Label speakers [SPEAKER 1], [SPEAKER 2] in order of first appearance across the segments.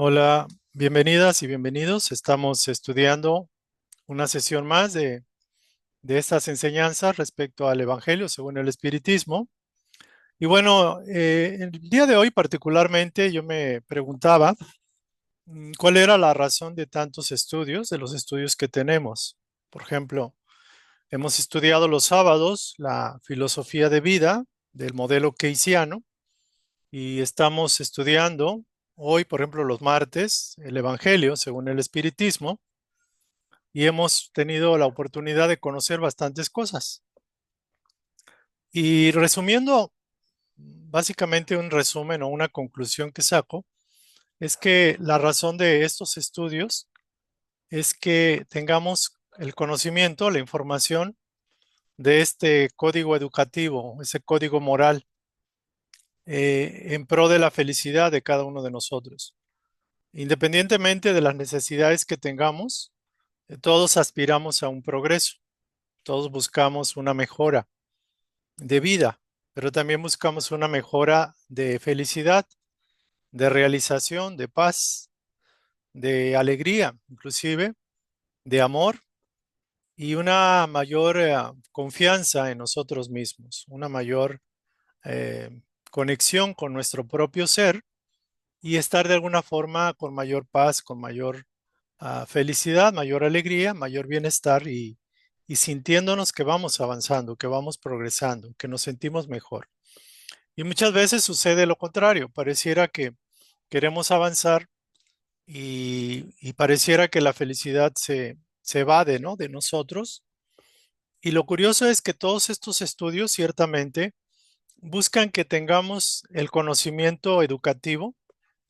[SPEAKER 1] Hola, bienvenidas y bienvenidos. Estamos estudiando una sesión más de estas enseñanzas respecto al Evangelio según el Espiritismo. Y bueno, el día de hoy particularmente yo me preguntaba cuál era la razón de tantos estudios, de los estudios que tenemos. Por ejemplo, hemos estudiado los sábados la filosofía de vida del modelo keynesiano y estamos estudiando hoy, por ejemplo, los martes, el Evangelio según el Espiritismo. Y hemos tenido la oportunidad de conocer bastantes cosas. Y resumiendo, básicamente un resumen o una conclusión que saco es que la razón de estos estudios es que tengamos el conocimiento, la información de este código educativo, ese código moral, en pro de la felicidad de cada uno de nosotros. Independientemente de las necesidades que tengamos, todos aspiramos a un progreso, todos buscamos una mejora de vida, pero también buscamos una mejora de felicidad, de realización, de paz, de alegría, inclusive de amor y una mayor confianza en nosotros mismos, una mayor eh, conexión con nuestro propio ser y estar de alguna forma con mayor paz, con mayor felicidad, mayor alegría, mayor bienestar y sintiéndonos que vamos avanzando, que vamos progresando, que nos sentimos mejor. Y muchas veces sucede lo contrario, pareciera que queremos avanzar y pareciera que la felicidad se evade, ¿no?, de nosotros. Y lo curioso es que todos estos estudios ciertamente buscan que tengamos el conocimiento educativo,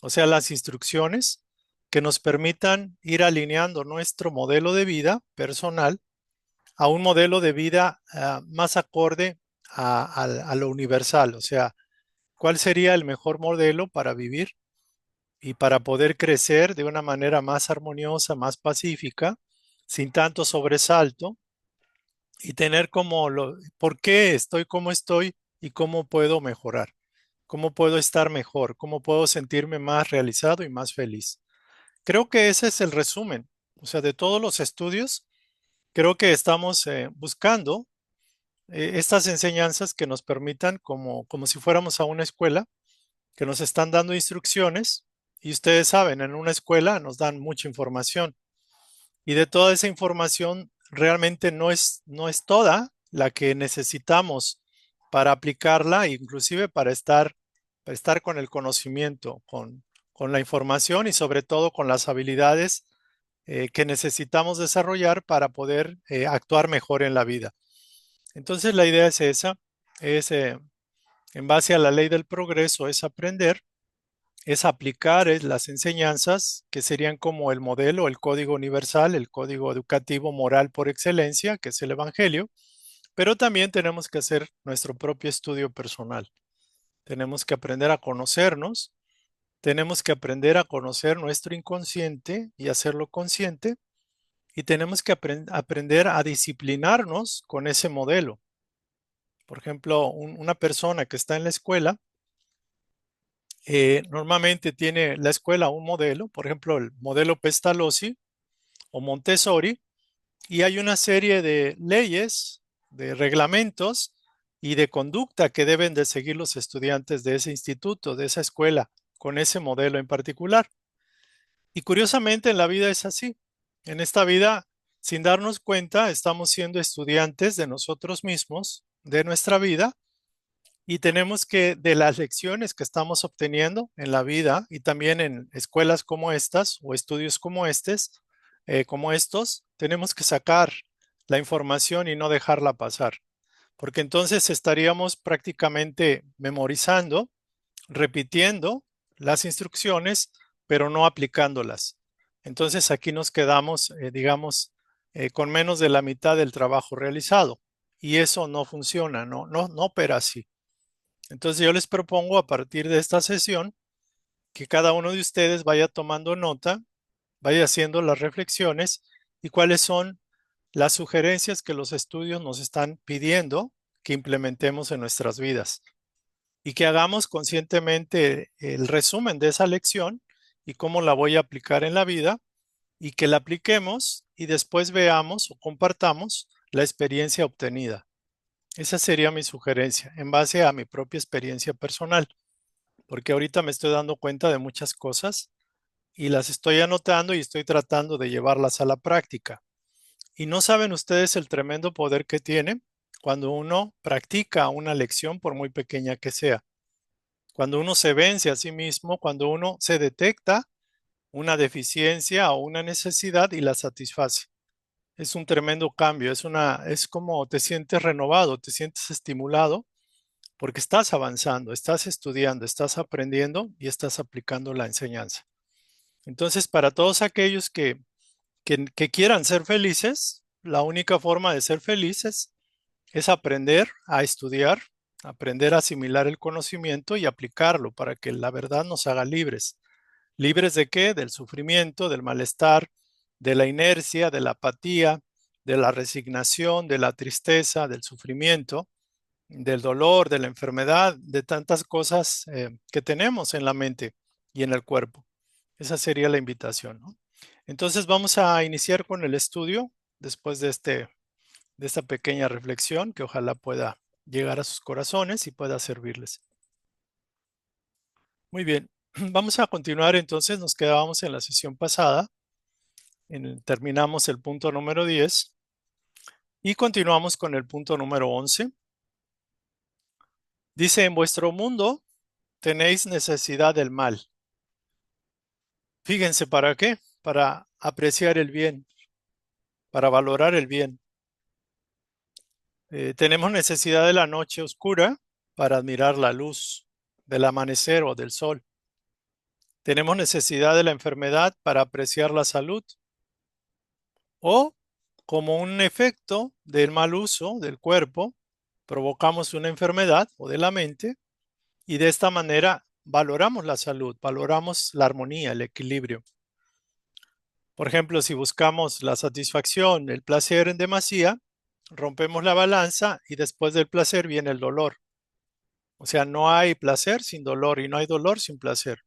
[SPEAKER 1] o sea, las instrucciones que nos permitan ir alineando nuestro modelo de vida personal a un modelo de vida más acorde a lo universal, o sea, cuál sería el mejor modelo para vivir y para poder crecer de una manera más armoniosa, más pacífica, sin tanto sobresalto y tener como por qué estoy como estoy y cómo puedo mejorar, cómo puedo estar mejor, cómo puedo sentirme más realizado y más feliz. Creo que ese es el resumen, o sea, de todos los estudios, creo que estamos buscando estas enseñanzas que nos permitan, como si fuéramos a una escuela, que nos están dando instrucciones y ustedes saben, en una escuela nos dan mucha información y de toda esa información realmente no es toda la que necesitamos para aplicarla, inclusive para estar con el conocimiento, con la información y sobre todo con las habilidades que necesitamos desarrollar para poder actuar mejor en la vida. Entonces la idea es esa, es en base a la ley del progreso, es aprender, es aplicar las enseñanzas que serían como el modelo, el código universal, el código educativo moral por excelencia, que es el Evangelio, pero también tenemos que hacer nuestro propio estudio personal. Tenemos que aprender a conocernos, tenemos que aprender a conocer nuestro inconsciente y hacerlo consciente, y tenemos que aprender a disciplinarnos con ese modelo. Por ejemplo, una persona que está en la escuela, normalmente tiene la escuela un modelo, por ejemplo, el modelo Pestalozzi o Montessori, y hay una serie de leyes, de reglamentos y de conducta que deben de seguir los estudiantes de ese instituto, de esa escuela, con ese modelo en particular. Y curiosamente en la vida es así. En esta vida, sin darnos cuenta, estamos siendo estudiantes de nosotros mismos, de nuestra vida, y tenemos que, de las lecciones que estamos obteniendo en la vida y también en escuelas como estas o estudios como estos, tenemos que sacar la información y no dejarla pasar, porque entonces estaríamos prácticamente memorizando, repitiendo las instrucciones, pero no aplicándolas. Entonces aquí nos quedamos, digamos, con menos de la mitad del trabajo realizado y eso no funciona, no opera así. Entonces yo les propongo a partir de esta sesión que cada uno de ustedes vaya tomando nota, vaya haciendo las reflexiones y cuáles son las sugerencias que los estudios nos están pidiendo que implementemos en nuestras vidas y que hagamos conscientemente el resumen de esa lección y cómo la voy a aplicar en la vida y que la apliquemos y después veamos o compartamos la experiencia obtenida. Esa sería mi sugerencia en base a mi propia experiencia personal, porque ahorita me estoy dando cuenta de muchas cosas y las estoy anotando y estoy tratando de llevarlas a la práctica. Y no saben ustedes el tremendo poder que tiene cuando uno practica una lección por muy pequeña que sea. Cuando uno se vence a sí mismo, cuando uno se detecta una deficiencia o una necesidad y la satisface. Es un tremendo cambio, es como te sientes renovado, te sientes estimulado porque estás avanzando, estás estudiando, estás aprendiendo y estás aplicando la enseñanza. Entonces, para todos aquellos que quieran ser felices, la única forma de ser felices es aprender a estudiar, aprender a asimilar el conocimiento y aplicarlo para que la verdad nos haga libres. ¿Libres de qué? Del sufrimiento, del malestar, de la inercia, de la apatía, de la resignación, de la tristeza, del sufrimiento, del dolor, de la enfermedad, de tantas cosas que tenemos en la mente y en el cuerpo. Esa sería la invitación, ¿no? Entonces vamos a iniciar con el estudio después de esta pequeña reflexión que ojalá pueda llegar a sus corazones y pueda servirles. Muy bien, vamos a continuar entonces, nos quedábamos en la sesión pasada, terminamos el punto número 10 y continuamos con el punto número 11. Dice, en vuestro mundo tenéis necesidad del mal. Fíjense, ¿para qué? Para apreciar el bien, para valorar el bien. Tenemos necesidad de la noche oscura para admirar la luz del amanecer o del sol. Tenemos necesidad de la enfermedad para apreciar la salud o como un efecto del mal uso del cuerpo, provocamos una enfermedad o de la mente y de esta manera valoramos la salud, valoramos la armonía, el equilibrio. Por ejemplo, si buscamos la satisfacción, el placer en demasía, rompemos la balanza y después del placer viene el dolor. O sea, no hay placer sin dolor y no hay dolor sin placer.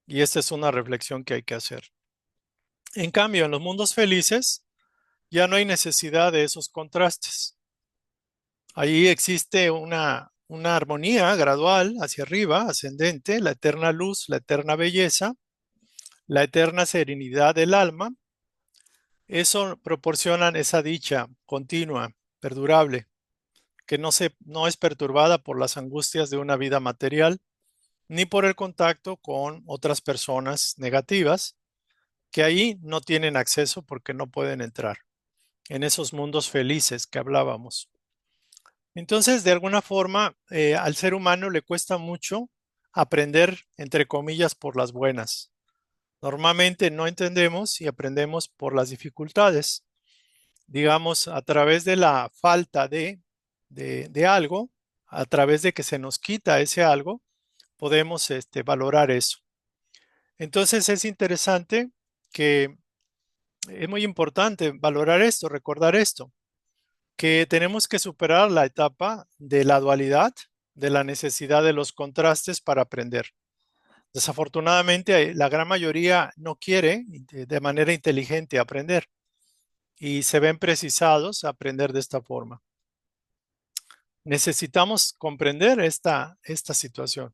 [SPEAKER 1] Y esta es una reflexión que hay que hacer. En cambio, en los mundos felices ya no hay necesidad de esos contrastes. Ahí existe una armonía gradual hacia arriba, ascendente, la eterna luz, la eterna belleza, la eterna serenidad del alma. Eso proporcionan esa dicha continua, perdurable, que no es perturbada por las angustias de una vida material, ni por el contacto con otras personas negativas, que ahí no tienen acceso porque no pueden entrar en esos mundos felices que hablábamos. Entonces, de alguna forma, al ser humano le cuesta mucho aprender, entre comillas, por las buenas. Normalmente no entendemos y aprendemos por las dificultades. Digamos, a través de la falta de algo, a través de que se nos quita ese algo, podemos valorar eso. Entonces es interesante que es muy importante valorar esto, recordar esto, que tenemos que superar la etapa de la dualidad, de la necesidad de los contrastes para aprender. Desafortunadamente, la gran mayoría no quiere de manera inteligente aprender y se ven precisados a aprender de esta forma. Necesitamos comprender esta situación.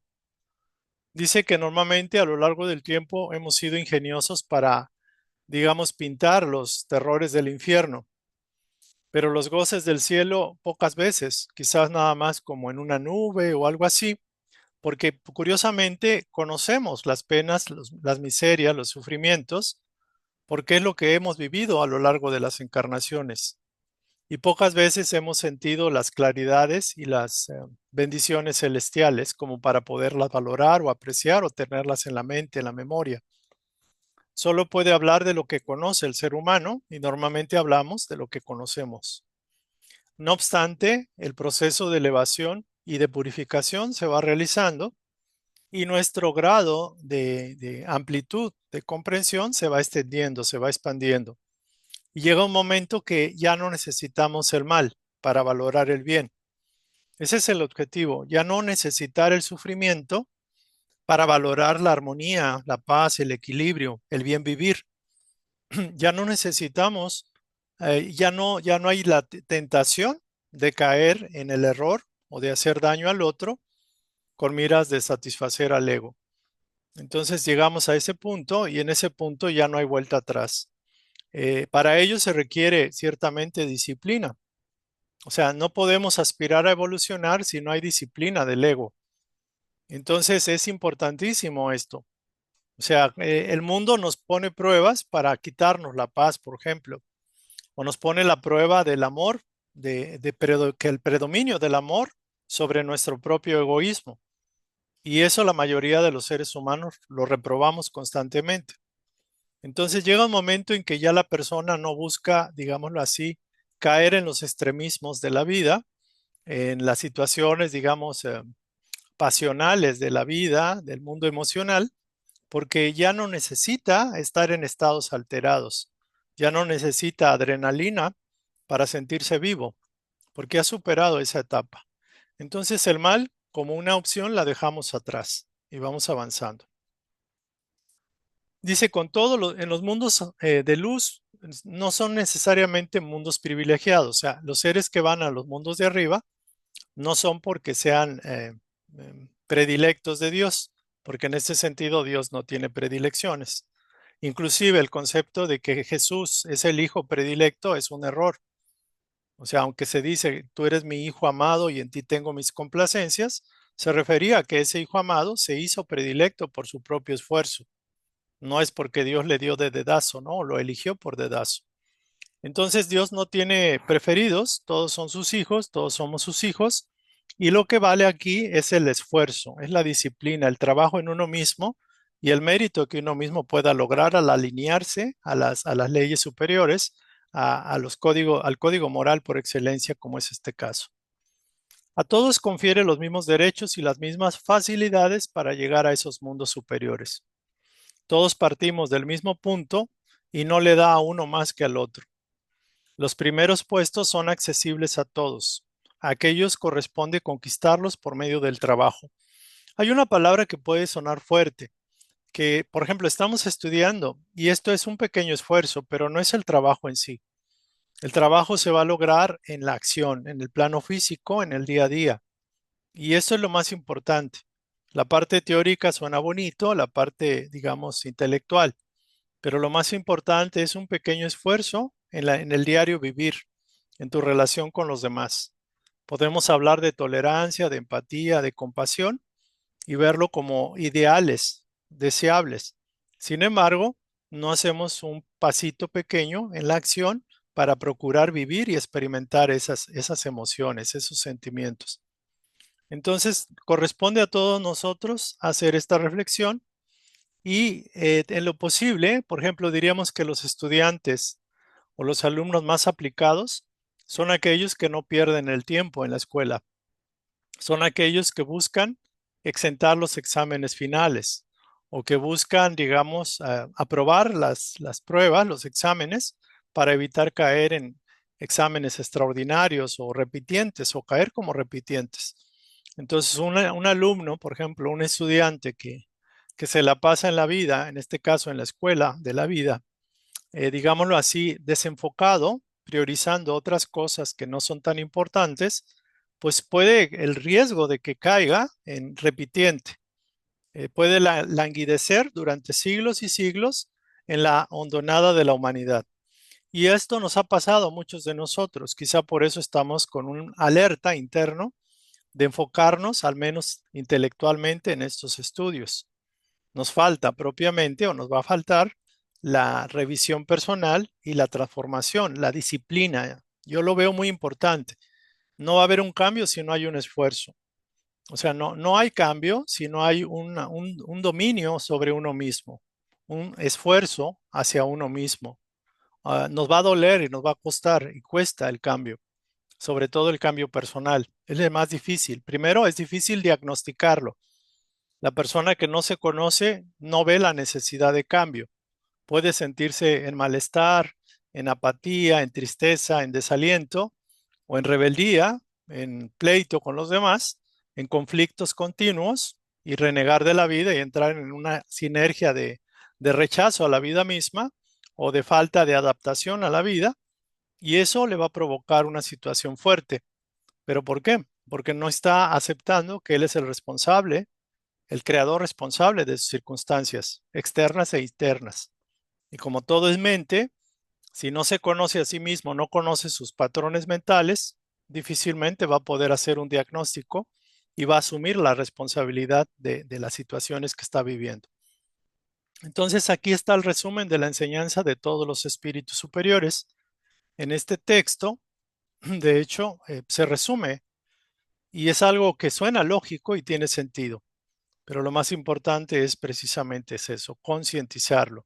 [SPEAKER 1] Dice que normalmente a lo largo del tiempo hemos sido ingeniosos para, digamos, pintar los terrores del infierno, pero los goces del cielo pocas veces, quizás nada más como en una nube o algo así, porque curiosamente conocemos las penas, las miserias, los sufrimientos, porque es lo que hemos vivido a lo largo de las encarnaciones. Y pocas veces hemos sentido las claridades y las bendiciones celestiales como para poderlas valorar o apreciar o tenerlas en la mente, en la memoria. Solo puede hablar de lo que conoce el ser humano y normalmente hablamos de lo que conocemos. No obstante, el proceso de elevación y de purificación se va realizando y nuestro grado de amplitud de comprensión se va extendiendo, se va expandiendo. Y llega un momento que ya no necesitamos el mal para valorar el bien. Ese es el objetivo, ya no necesitar el sufrimiento para valorar la armonía, la paz, el equilibrio, el bien vivir. Ya no necesitamos, ya no hay la tentación de caer en el error o de hacer daño al otro con miras de satisfacer al ego. Entonces llegamos a ese punto y en ese punto ya no hay vuelta atrás. Para ello se requiere ciertamente disciplina. O sea, no podemos aspirar a evolucionar si no hay disciplina del ego. Entonces es importantísimo esto. O sea, el mundo nos pone pruebas para quitarnos la paz, por ejemplo, o nos pone la prueba del amor, que el predominio del amor sobre nuestro propio egoísmo. Y eso la mayoría de los seres humanos lo reprobamos constantemente. Entonces llega un momento en que ya la persona no busca, digámoslo así, caer en los extremismos de la vida, en las situaciones, digamos, pasionales de la vida, del mundo emocional, porque ya no necesita estar en estados alterados, ya no necesita adrenalina para sentirse vivo, porque ha superado esa etapa. Entonces el mal, como una opción, la dejamos atrás y vamos avanzando. Dice, con todo, en los mundos de luz no son necesariamente mundos privilegiados, o sea, los seres que van a los mundos de arriba no son porque sean predilectos de Dios, porque en este sentido Dios no tiene predilecciones. Inclusive el concepto de que Jesús es el hijo predilecto es un error. O sea, aunque se dice, tú eres mi hijo amado y en ti tengo mis complacencias, se refería a que ese hijo amado se hizo predilecto por su propio esfuerzo. No es porque Dios le dio de dedazo, no, lo eligió por dedazo. Entonces Dios no tiene preferidos, todos son sus hijos, todos somos sus hijos, y lo que vale aquí es el esfuerzo, es la disciplina, el trabajo en uno mismo y el mérito que uno mismo pueda lograr al alinearse a las leyes superiores, al código moral por excelencia, como es este caso. A todos confiere los mismos derechos y las mismas facilidades para llegar a esos mundos superiores. Todos partimos del mismo punto y no le da a uno más que al otro. Los primeros puestos son accesibles a todos. A aquellos corresponde conquistarlos por medio del trabajo. Hay una palabra que puede sonar fuerte, que por ejemplo estamos estudiando y esto es un pequeño esfuerzo, pero no es el trabajo en sí. El trabajo se va a lograr en la acción, en el plano físico, en el día a día. Y eso es lo más importante. La parte teórica suena bonito, la parte, digamos, intelectual, pero lo más importante es un pequeño esfuerzo en el diario vivir, en tu relación con los demás. Podemos hablar de tolerancia, de empatía, de compasión y verlo como ideales, deseables. Sin embargo, no hacemos un pasito pequeño en la acción para procurar vivir y experimentar esas emociones, esos sentimientos. Entonces, corresponde a todos nosotros hacer esta reflexión y en lo posible, por ejemplo, diríamos que los estudiantes o los alumnos más aplicados son aquellos que no pierden el tiempo en la escuela, son aquellos que buscan exentar los exámenes finales o que buscan, digamos, aprobar las pruebas, los exámenes, para evitar caer en exámenes extraordinarios o repitientes o caer como repitientes. Entonces, un alumno, por ejemplo, un estudiante que se la pasa en la vida, en este caso en la escuela de la vida, digámoslo así, desenfocado, priorizando otras cosas que no son tan importantes, pues puede el riesgo de que caiga en repitiente, puede languidecer durante siglos y siglos en la hondonada de la humanidad. Y esto nos ha pasado a muchos de nosotros, quizá por eso estamos con un alerta interno de enfocarnos, al menos intelectualmente, en estos estudios. Nos falta propiamente o nos va a faltar la revisión personal y la transformación, la disciplina. Yo lo veo muy importante. No va a haber un cambio si no hay un esfuerzo. O sea, no hay cambio si no hay un dominio sobre uno mismo, un esfuerzo hacia uno mismo. Nos va a doler y nos va a costar y cuesta el cambio, sobre todo el cambio personal. Es el más difícil. Primero, es difícil diagnosticarlo. La persona que no se conoce no ve la necesidad de cambio. Puede sentirse en malestar, en apatía, en tristeza, en desaliento o en rebeldía, en pleito con los demás, en conflictos continuos y renegar de la vida y entrar en una sinergia de rechazo a la vida misma o de falta de adaptación a la vida, y eso le va a provocar una situación fuerte. ¿Pero por qué? Porque no está aceptando que él es el responsable, el creador responsable de sus circunstancias externas e internas. Y como todo es mente, si no se conoce a sí mismo, no conoce sus patrones mentales, difícilmente va a poder hacer un diagnóstico y va a asumir la responsabilidad de las situaciones que está viviendo. Entonces aquí está el resumen de la enseñanza de todos los espíritus superiores. En este texto, de hecho, se resume y es algo que suena lógico y tiene sentido, pero lo más importante es precisamente eso, concientizarlo.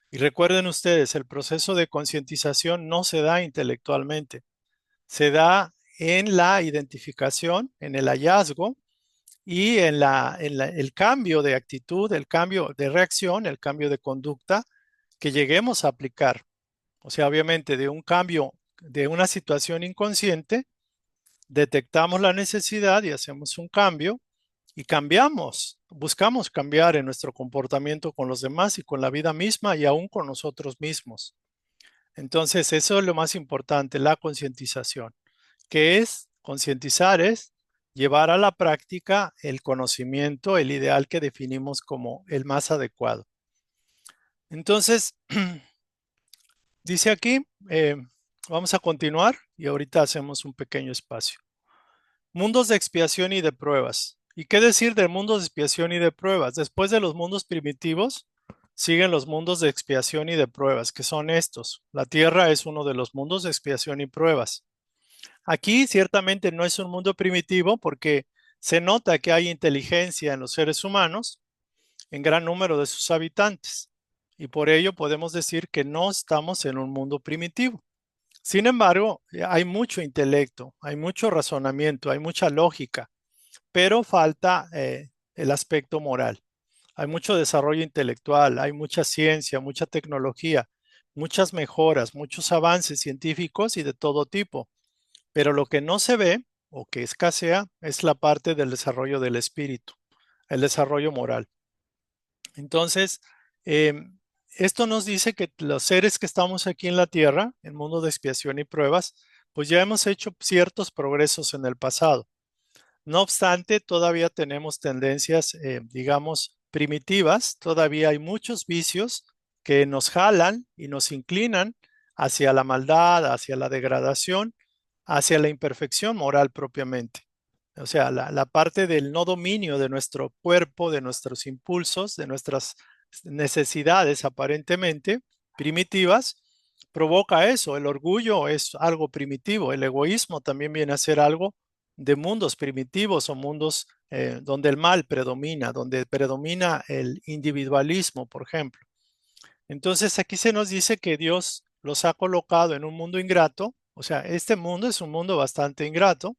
[SPEAKER 1] Y recuerden ustedes, el proceso de concientización no se da intelectualmente, se da en la identificación, en el hallazgo y el cambio de actitud, el cambio de reacción, el cambio de conducta que lleguemos a aplicar. O sea, obviamente de un cambio, de una situación inconsciente, detectamos la necesidad y hacemos un cambio y cambiamos, buscamos cambiar en nuestro comportamiento con los demás y con la vida misma y aún con nosotros mismos. Entonces, eso es lo más importante, la concientización. ¿Qué es? Concientizar es llevar a la práctica el conocimiento, el ideal que definimos como el más adecuado. Entonces, dice aquí, vamos a continuar y ahorita hacemos un pequeño espacio. Mundos de expiación y de pruebas. ¿Y qué decir de mundos de expiación y de pruebas? Después de los mundos primitivos, siguen los mundos de expiación y de pruebas, que son estos. La Tierra es uno de los mundos de expiación y pruebas. Aquí ciertamente no es un mundo primitivo porque se nota que hay inteligencia en los seres humanos, en gran número de sus habitantes, y por ello podemos decir que no estamos en un mundo primitivo. Sin embargo, hay mucho intelecto, hay mucho razonamiento, hay mucha lógica, pero falta el aspecto moral. Hay mucho desarrollo intelectual, hay mucha ciencia, mucha tecnología, muchas mejoras, muchos avances científicos y de todo tipo. Pero lo que no se ve o que escasea es la parte del desarrollo del espíritu, el desarrollo moral. Entonces, eh, esto nos dice que los seres que estamos aquí en la Tierra, en mundo de expiación y pruebas, pues ya hemos hecho ciertos progresos en el pasado. No obstante, todavía tenemos tendencias, digamos, primitivas, todavía hay muchos vicios que nos jalan y nos inclinan hacia la maldad, hacia la degradación, hacia la imperfección moral propiamente. O sea, la parte del no dominio de nuestro cuerpo, de nuestros impulsos, de nuestras necesidades aparentemente primitivas, provoca eso. El orgullo es algo primitivo, el egoísmo también viene a ser algo de mundos primitivos o mundos donde el mal predomina, donde predomina el individualismo, por ejemplo. Entonces aquí se nos dice que Dios los ha colocado en un mundo ingrato, o sea, este mundo es un mundo bastante ingrato,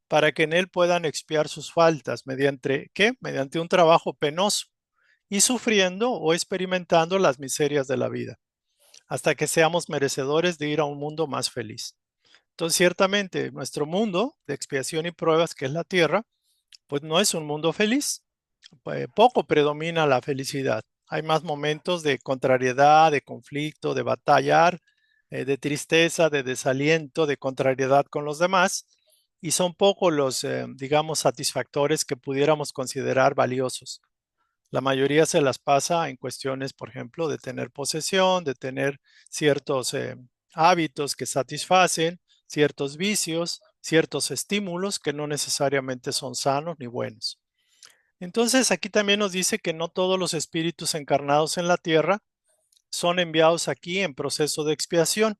[SPEAKER 1] para que en él puedan expiar sus faltas mediante ¿qué? Mediante un trabajo penoso y sufriendo o experimentando las miserias de la vida, hasta que seamos merecedores de ir a un mundo más feliz. Entonces, ciertamente, nuestro mundo de expiación y pruebas, que es la tierra, pues no es un mundo feliz. Poco predomina la felicidad. Hay más momentos de contrariedad, de conflicto, de batallar, de tristeza, de desaliento, de contrariedad con los demás, y son pocos los, digamos, satisfactores que pudiéramos considerar valiosos. La mayoría se las pasa en cuestiones, por ejemplo, de tener posesión, de tener ciertos hábitos que satisfacen, ciertos vicios, ciertos estímulos que no necesariamente son sanos ni buenos. Entonces, aquí también nos dice que no todos los espíritus encarnados en la tierra son enviados aquí en proceso de expiación.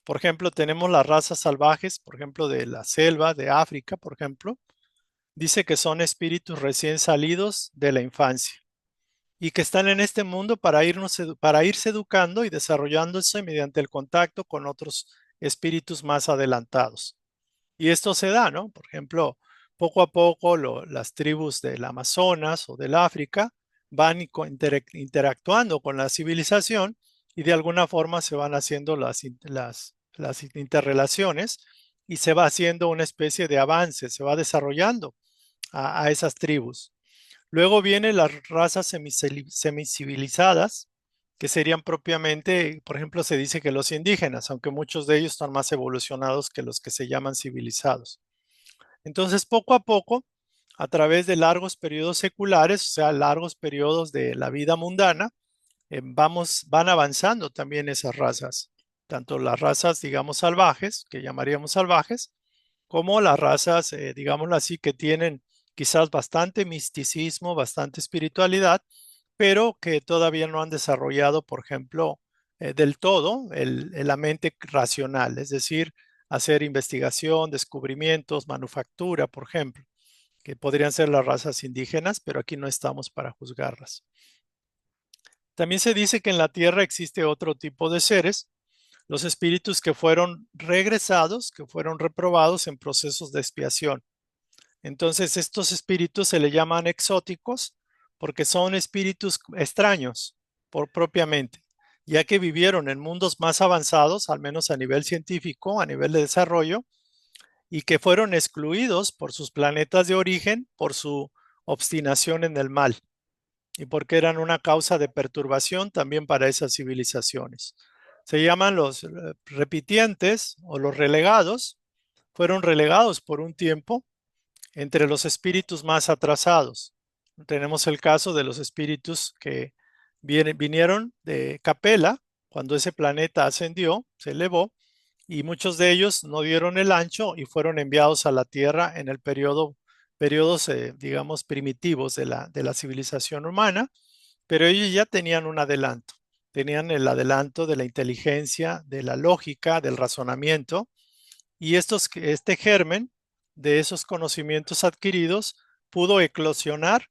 [SPEAKER 1] Por ejemplo, tenemos las razas salvajes, por ejemplo, de la selva, de África, por ejemplo. Dice que son espíritus recién salidos de la infancia y que están en este mundo para irse educando y desarrollándose mediante el contacto con otros espíritus más adelantados. Y esto se da, ¿no? Por ejemplo, poco a poco las tribus del Amazonas o del África van interactuando con la civilización y de alguna forma se van haciendo las interrelaciones y se va haciendo una especie de avance, se va desarrollando a esas tribus. Luego vienen las razas semicivilizadas, que serían propiamente, por ejemplo, se dice que los indígenas, aunque muchos de ellos están más evolucionados que los que se llaman civilizados. Entonces, poco a poco, a través de largos periodos seculares, o sea, largos periodos de la vida mundana, van avanzando también esas razas, tanto las razas, digamos, salvajes, que llamaríamos salvajes, como las razas, digámoslo así, que tienen quizás bastante misticismo, bastante espiritualidad, pero que todavía no han desarrollado, por ejemplo, del todo la mente racional, es decir, hacer investigación, descubrimientos, manufactura, por ejemplo, que podrían ser las razas indígenas, pero aquí no estamos para juzgarlas. También se dice que en la Tierra existe otro tipo de seres, los espíritus que fueron regresados, que fueron reprobados en procesos de expiación. Entonces, estos espíritus se le llaman exóticos porque son espíritus extraños por propiamente, ya que vivieron en mundos más avanzados, al menos a nivel científico, a nivel de desarrollo, y que fueron excluidos por sus planetas de origen por su obstinación en el mal y porque eran una causa de perturbación también para esas civilizaciones. Se llaman los repitientes o los relegados, fueron relegados por un tiempo entre los espíritus más atrasados. Tenemos el caso de los espíritus que vinieron de Capella, cuando ese planeta ascendió, se elevó, y muchos de ellos no dieron el ancho y fueron enviados a la Tierra en el periodos, digamos, primitivos de la civilización humana, pero ellos ya tenían un adelanto, tenían el adelanto de la inteligencia, de la lógica, del razonamiento, y este germen de esos conocimientos adquiridos pudo eclosionar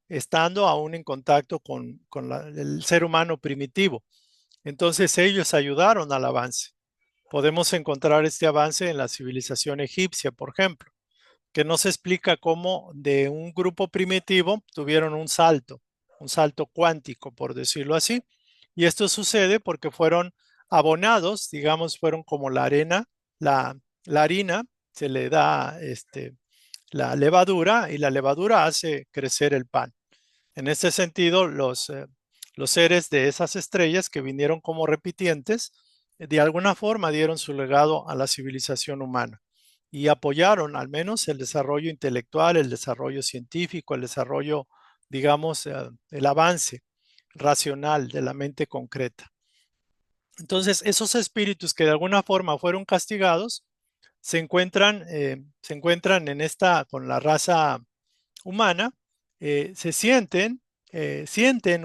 [SPEAKER 1] estando aún en contacto con el ser humano primitivo. Entonces ellos ayudaron al avance. Podemos encontrar este avance en la civilización egipcia, por ejemplo, que no se explica cómo de un grupo primitivo tuvieron un salto cuántico, por decirlo así. Y esto sucede porque fueron abonados, digamos, fueron como la arena, la harina, se le da la levadura y la levadura hace crecer el pan. En este sentido, los seres de esas estrellas que vinieron como repitientes, de alguna forma dieron su legado a la civilización humana y apoyaron al menos el desarrollo intelectual, el desarrollo científico, el desarrollo, digamos, el avance racional de la mente concreta. Entonces, esos espíritus que de alguna forma fueron castigados se encuentran en con la raza humana, sienten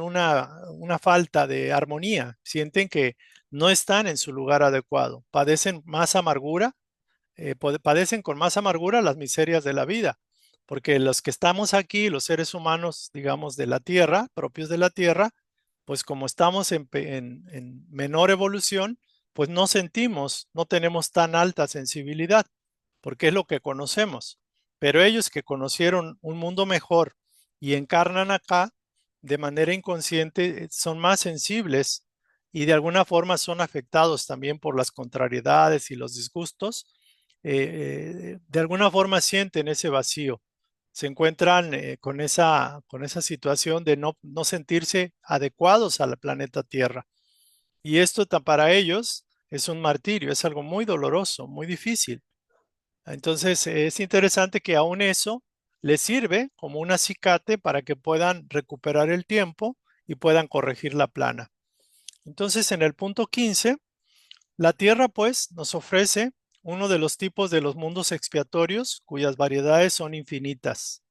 [SPEAKER 1] una falta de armonía, sienten que no están en su lugar adecuado, padecen más amargura, padecen con más amargura las miserias de la vida, porque los que estamos aquí, los seres humanos, digamos, de la Tierra, propios de la Tierra, pues como estamos en menor evolución, pues no sentimos, no tenemos tan alta sensibilidad, porque es lo que conocemos. Pero ellos que conocieron un mundo mejor y encarnan acá de manera inconsciente, son más sensibles y de alguna forma son afectados también por las contrariedades y los disgustos. De alguna forma sienten ese vacío, se encuentran con esa situación de no sentirse adecuados al planeta Tierra. Y esto para ellos es un martirio, es algo muy doloroso, muy difícil. Entonces es interesante que aún eso les sirve como un acicate para que puedan recuperar el tiempo y puedan corregir la plana. Entonces en el punto 15, la Tierra pues nos ofrece uno de los tipos de los mundos expiatorios cuyas variedades son infinitas,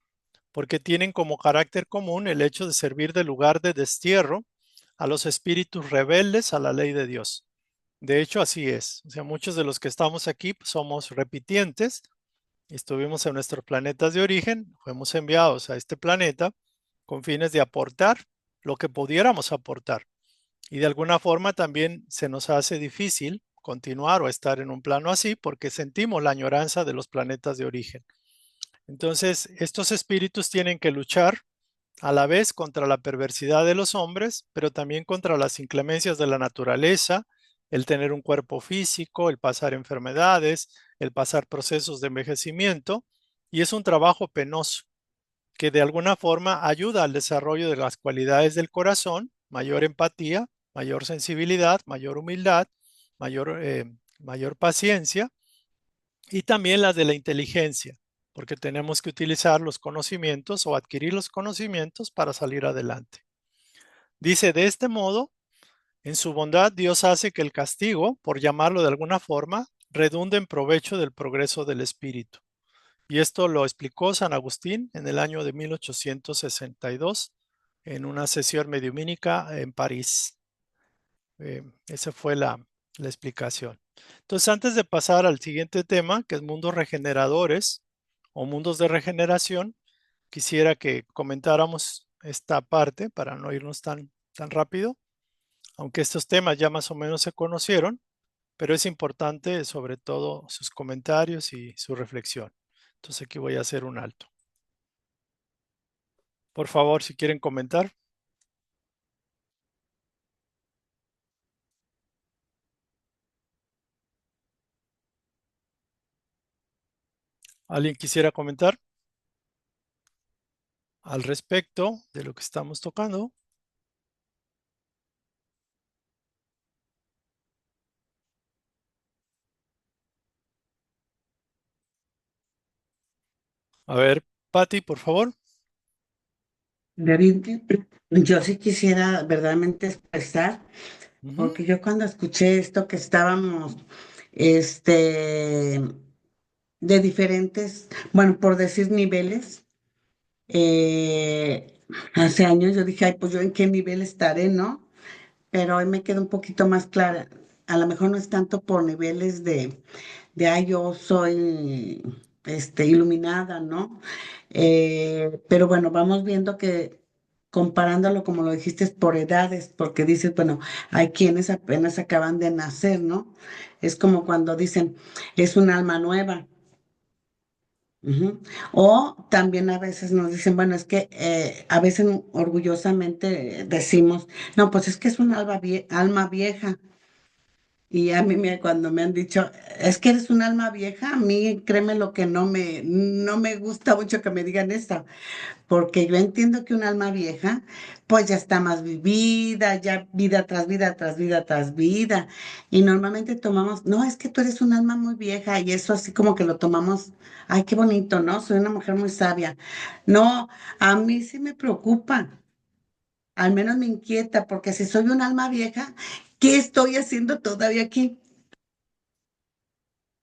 [SPEAKER 1] porque tienen como carácter común el hecho de servir de lugar de destierro a los espíritus rebeldes a la ley de Dios. De hecho, así es. O sea, muchos de los que estamos aquí pues, somos repitientes. Estuvimos en nuestros planetas de origen, fuimos enviados a este planeta con fines de aportar lo que pudiéramos aportar. Y de alguna forma también se nos hace difícil continuar o estar en un plano así porque sentimos la añoranza de los planetas de origen. Entonces, estos espíritus tienen que luchar a la vez contra la perversidad de los hombres, pero también contra las inclemencias de la naturaleza, el tener un cuerpo físico, el pasar enfermedades, el pasar procesos de envejecimiento, y es un trabajo penoso. que de alguna forma ayuda al desarrollo de las cualidades del corazón, mayor empatía, mayor sensibilidad, mayor humildad, mayor paciencia y también las de la inteligencia, porque tenemos que utilizar los conocimientos o adquirir los conocimientos para salir adelante. Dice, de este modo, en su bondad Dios hace que el castigo, por llamarlo de alguna forma, redunde en provecho del progreso del espíritu. Y esto lo explicó San Agustín en el año de 1862 en una sesión mediumínica en París. Esa fue la explicación. Entonces, antes de pasar al siguiente tema, que es mundos regeneradores o mundos de regeneración, quisiera que comentáramos esta parte para no irnos tan rápido, aunque estos temas ya más o menos se conocieron, pero es importante sobre todo sus comentarios y su reflexión. Entonces aquí voy a hacer un alto. Por favor, si quieren comentar. ¿Alguien quisiera comentar al respecto de lo que estamos tocando? A ver, Patti, por favor.
[SPEAKER 2] David, yo sí quisiera verdaderamente expresar,
[SPEAKER 1] Ujú.
[SPEAKER 2] porque yo cuando escuché esto que estábamos, este, de diferentes, bueno, por decir niveles, hace años yo dije, ay, pues yo en qué nivel estaré, ¿no? Pero hoy me queda un poquito más clara. A lo mejor no es tanto por niveles ay, yo soy iluminada, ¿no? Pero bueno, vamos viendo que comparándolo, como lo dijiste, es por edades, porque dices, bueno, hay quienes apenas acaban de nacer, ¿no? Es como cuando dicen, es un alma nueva. Ujú. O también a veces nos dicen, bueno, es que a veces orgullosamente decimos, no, pues es que es un alma vieja. Y a mí cuando me han dicho, es que eres un alma vieja, a mí créeme lo que no me gusta mucho que me digan eso, porque yo entiendo que un alma vieja, pues ya está más vivida, ya vida tras vida, tras vida, tras vida. Y normalmente tomamos, no, es que tú eres un alma muy vieja y eso así como que lo tomamos, ay, qué bonito, ¿no? Soy una mujer muy sabia. No, a mí sí me preocupa, al menos me inquieta, porque si soy un alma vieja, ¿qué estoy haciendo todavía aquí?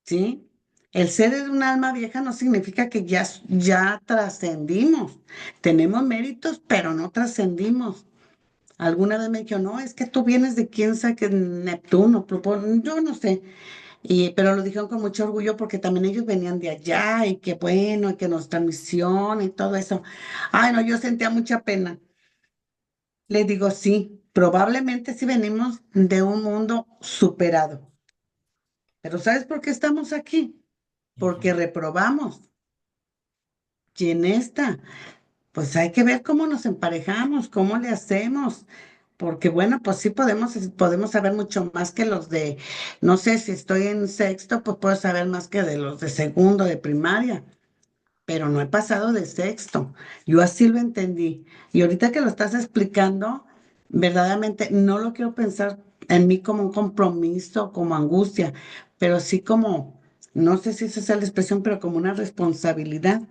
[SPEAKER 2] ¿Sí? El ser de un alma vieja no significa que ya trascendimos. Tenemos méritos, pero no trascendimos. Alguna vez me dijo, no, es que tú vienes de quién sabe que Neptuno, Plutón, yo no sé. Pero lo dijeron con mucho orgullo porque también ellos venían de allá y que bueno, y que nuestra misión y todo eso. Ay, no, yo sentía mucha pena. Le digo, sí, probablemente sí venimos de un mundo superado. Pero ¿sabes por qué estamos aquí? Porque
[SPEAKER 1] Ujú.
[SPEAKER 2] reprobamos. Y en esta, pues hay que ver cómo nos emparejamos, cómo le hacemos. Porque bueno, pues sí podemos saber mucho más que los de, no sé si estoy en sexto, pues puedo saber más que de los de segundo, de primaria, pero no he pasado de sexto. Yo así lo entendí. Y ahorita que lo estás explicando, verdaderamente no lo quiero pensar en mí como un compromiso, como angustia, pero sí como, no sé si esa es la expresión, pero como una responsabilidad,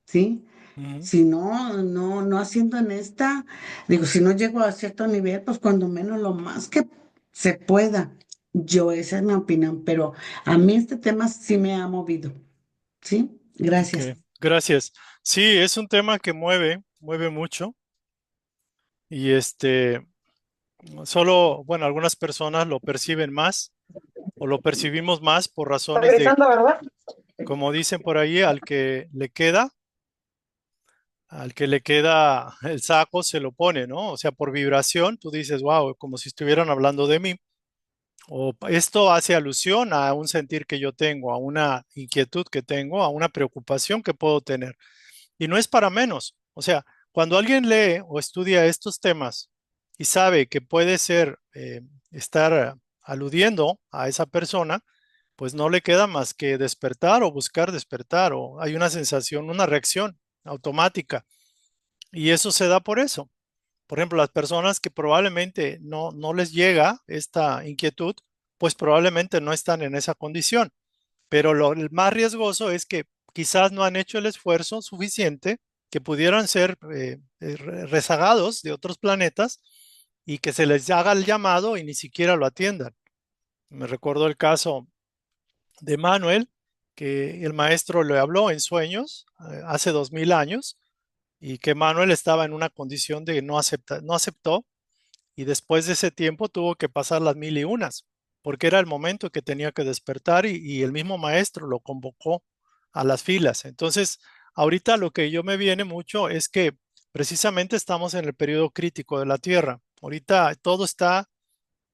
[SPEAKER 2] ¿sí?
[SPEAKER 1] Ujú.
[SPEAKER 2] Si no haciendo en esta, digo, si no llego a cierto nivel, pues cuando menos lo más que se pueda. Esa es mi opinión, pero a mí este tema sí me ha movido, ¿sí?
[SPEAKER 1] Ok,
[SPEAKER 2] Gracias.
[SPEAKER 1] gracias. Sí, es un tema que mueve mucho y solo, bueno, algunas personas lo perciben más o lo percibimos más por
[SPEAKER 2] Está
[SPEAKER 1] razones de,
[SPEAKER 2] gritando, ¿verdad?
[SPEAKER 1] como dicen por ahí, al que le queda el saco se lo pone, ¿no? O sea, por vibración, tú dices, wow, como si estuvieran hablando de mí. O esto hace alusión a un sentir que yo tengo, a una inquietud que tengo, a una preocupación que puedo tener. Y no es para menos. O sea, cuando alguien lee o estudia estos temas y sabe que puede ser estar aludiendo a esa persona, pues no le queda más que despertar o buscar despertar, o hay una sensación, una reacción. automática. Y eso se da por eso. Por ejemplo, las personas que probablemente no les llega esta inquietud, pues probablemente no están en esa condición. Pero el más riesgoso es que quizás no han hecho el esfuerzo suficiente, que pudieran ser rezagados de otros planetas y que se les haga el llamado y ni siquiera lo atiendan. Me recuerdo el caso de Manuel, que el maestro le habló en sueños hace 2000 años y que Manuel estaba en una condición de no aceptó y después de ese tiempo tuvo que pasar las mil y unas, porque era el momento que tenía que despertar y el mismo maestro lo convocó a las filas. Entonces, ahorita lo que yo me viene mucho es que precisamente estamos en el periodo crítico de la Tierra. Ahorita todo está,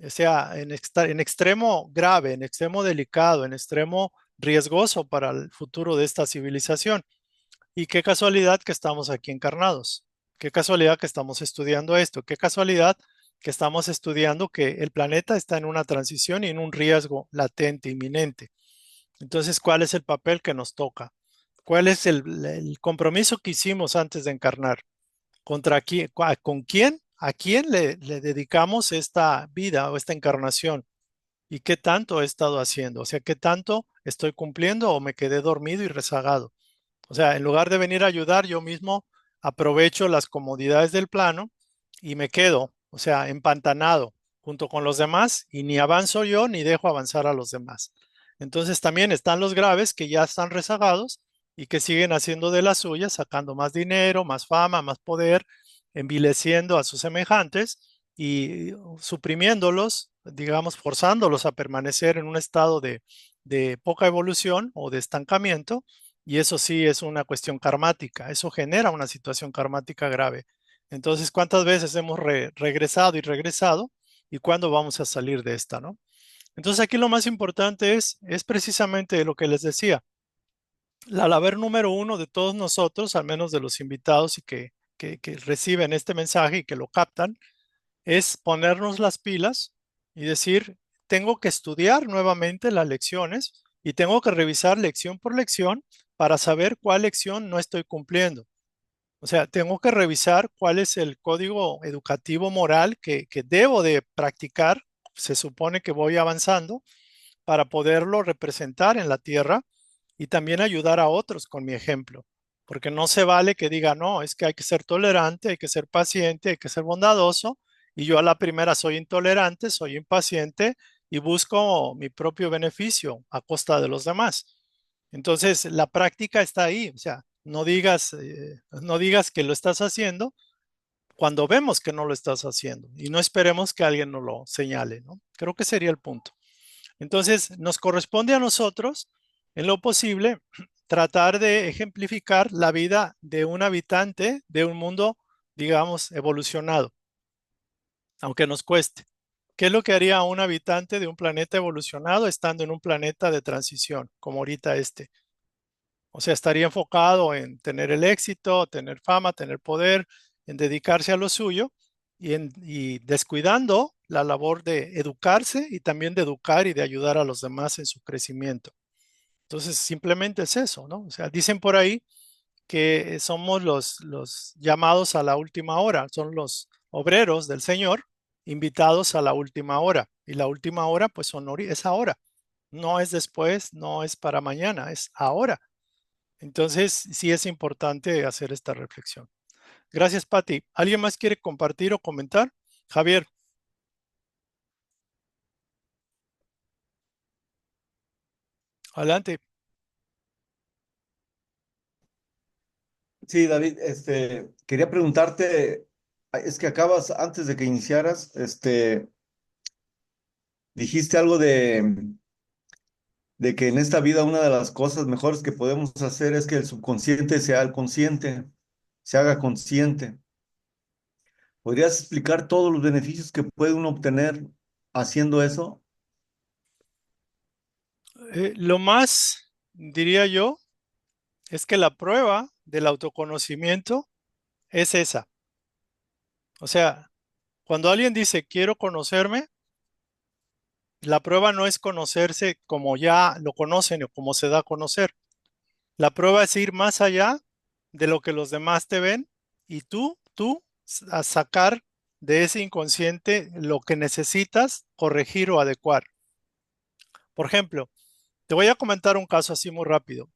[SPEAKER 1] o sea, en extremo grave, en extremo delicado, en extremo riesgoso para el futuro de esta civilización. Y qué casualidad que estamos aquí encarnados. Qué casualidad que estamos estudiando esto. Qué casualidad que estamos estudiando que el planeta está en una transición y en un riesgo latente, inminente. Entonces, ¿cuál es el papel que nos toca? ¿Cuál es el compromiso que hicimos antes de encarnar? ¿Contra quién, con quién? ¿A quién le dedicamos esta vida o esta encarnación? ¿Y qué tanto he estado haciendo? O sea, ¿qué tanto estoy cumpliendo o me quedé dormido y rezagado? O sea, en lugar de venir a ayudar, yo mismo aprovecho las comodidades del plano y me quedo, o sea, empantanado junto con los demás y ni avanzo yo ni dejo avanzar a los demás. Entonces también están los graves que ya están rezagados y que siguen haciendo de las suyas, sacando más dinero, más fama, más poder, envileciendo a sus semejantes y suprimiéndolos, digamos, forzándolos a permanecer en un estado de poca evolución o de estancamiento y eso sí es una cuestión karmática, eso genera una situación karmática grave. Entonces, ¿cuántas veces hemos regresado y regresado? ¿Y cuándo vamos a salir de esta, no? Entonces, aquí lo más importante es precisamente lo que les decía. La labor número uno de todos nosotros, al menos de los invitados y que reciben este mensaje y que lo captan, es ponernos las pilas y decir, tengo que estudiar nuevamente las lecciones y tengo que revisar lección por lección para saber cuál lección no estoy cumpliendo. O sea, tengo que revisar cuál es el código educativo moral que debo de practicar. Se supone que voy avanzando para poderlo representar en la tierra y también ayudar a otros con mi ejemplo. Porque no se vale que diga, no, es que hay que ser tolerante, hay que ser paciente, hay que ser bondadoso, y yo a la primera soy intolerante, soy impaciente y busco mi propio beneficio a costa de los demás. Entonces, la práctica está ahí, o sea, no digas que lo estás haciendo cuando vemos que no lo estás haciendo y no esperemos que alguien nos lo señale, ¿no? Creo que sería el punto. Entonces, nos corresponde a nosotros, en lo posible, tratar de ejemplificar la vida de un habitante de un mundo, digamos, evolucionado, aunque nos cueste. ¿Qué es lo que haría un habitante de un planeta evolucionado estando en un planeta de transición, como ahorita este? O sea, estaría enfocado en tener el éxito, tener fama, tener poder, en dedicarse a lo suyo y descuidando la labor de educarse y también de educar y de ayudar a los demás en su crecimiento. Entonces, simplemente es eso, ¿no? O sea, dicen por ahí que somos los llamados a la última hora, son los obreros del Señor invitados a la última hora. Y la última hora, pues es ahora. No es después, no es para mañana, es ahora. Entonces, sí es importante hacer esta reflexión. Gracias, Patti. ¿Alguien más quiere compartir o comentar? Javier, adelante.
[SPEAKER 3] Sí, David, quería preguntarte, es que acabas, antes de que iniciaras, dijiste algo de que en esta vida una de las cosas mejores que podemos hacer es que el subconsciente sea el consciente, se haga consciente. ¿Podrías explicar todos los beneficios que puede uno obtener haciendo eso?
[SPEAKER 1] Lo más, diría yo, es que la prueba del autoconocimiento es esa. O sea, cuando alguien dice quiero conocerme, la prueba no es conocerse como ya lo conocen o como se da a conocer. La prueba es ir más allá de lo que los demás te ven y tú a sacar de ese inconsciente lo que necesitas corregir o adecuar. Por ejemplo, te voy a comentar un caso así muy rápido.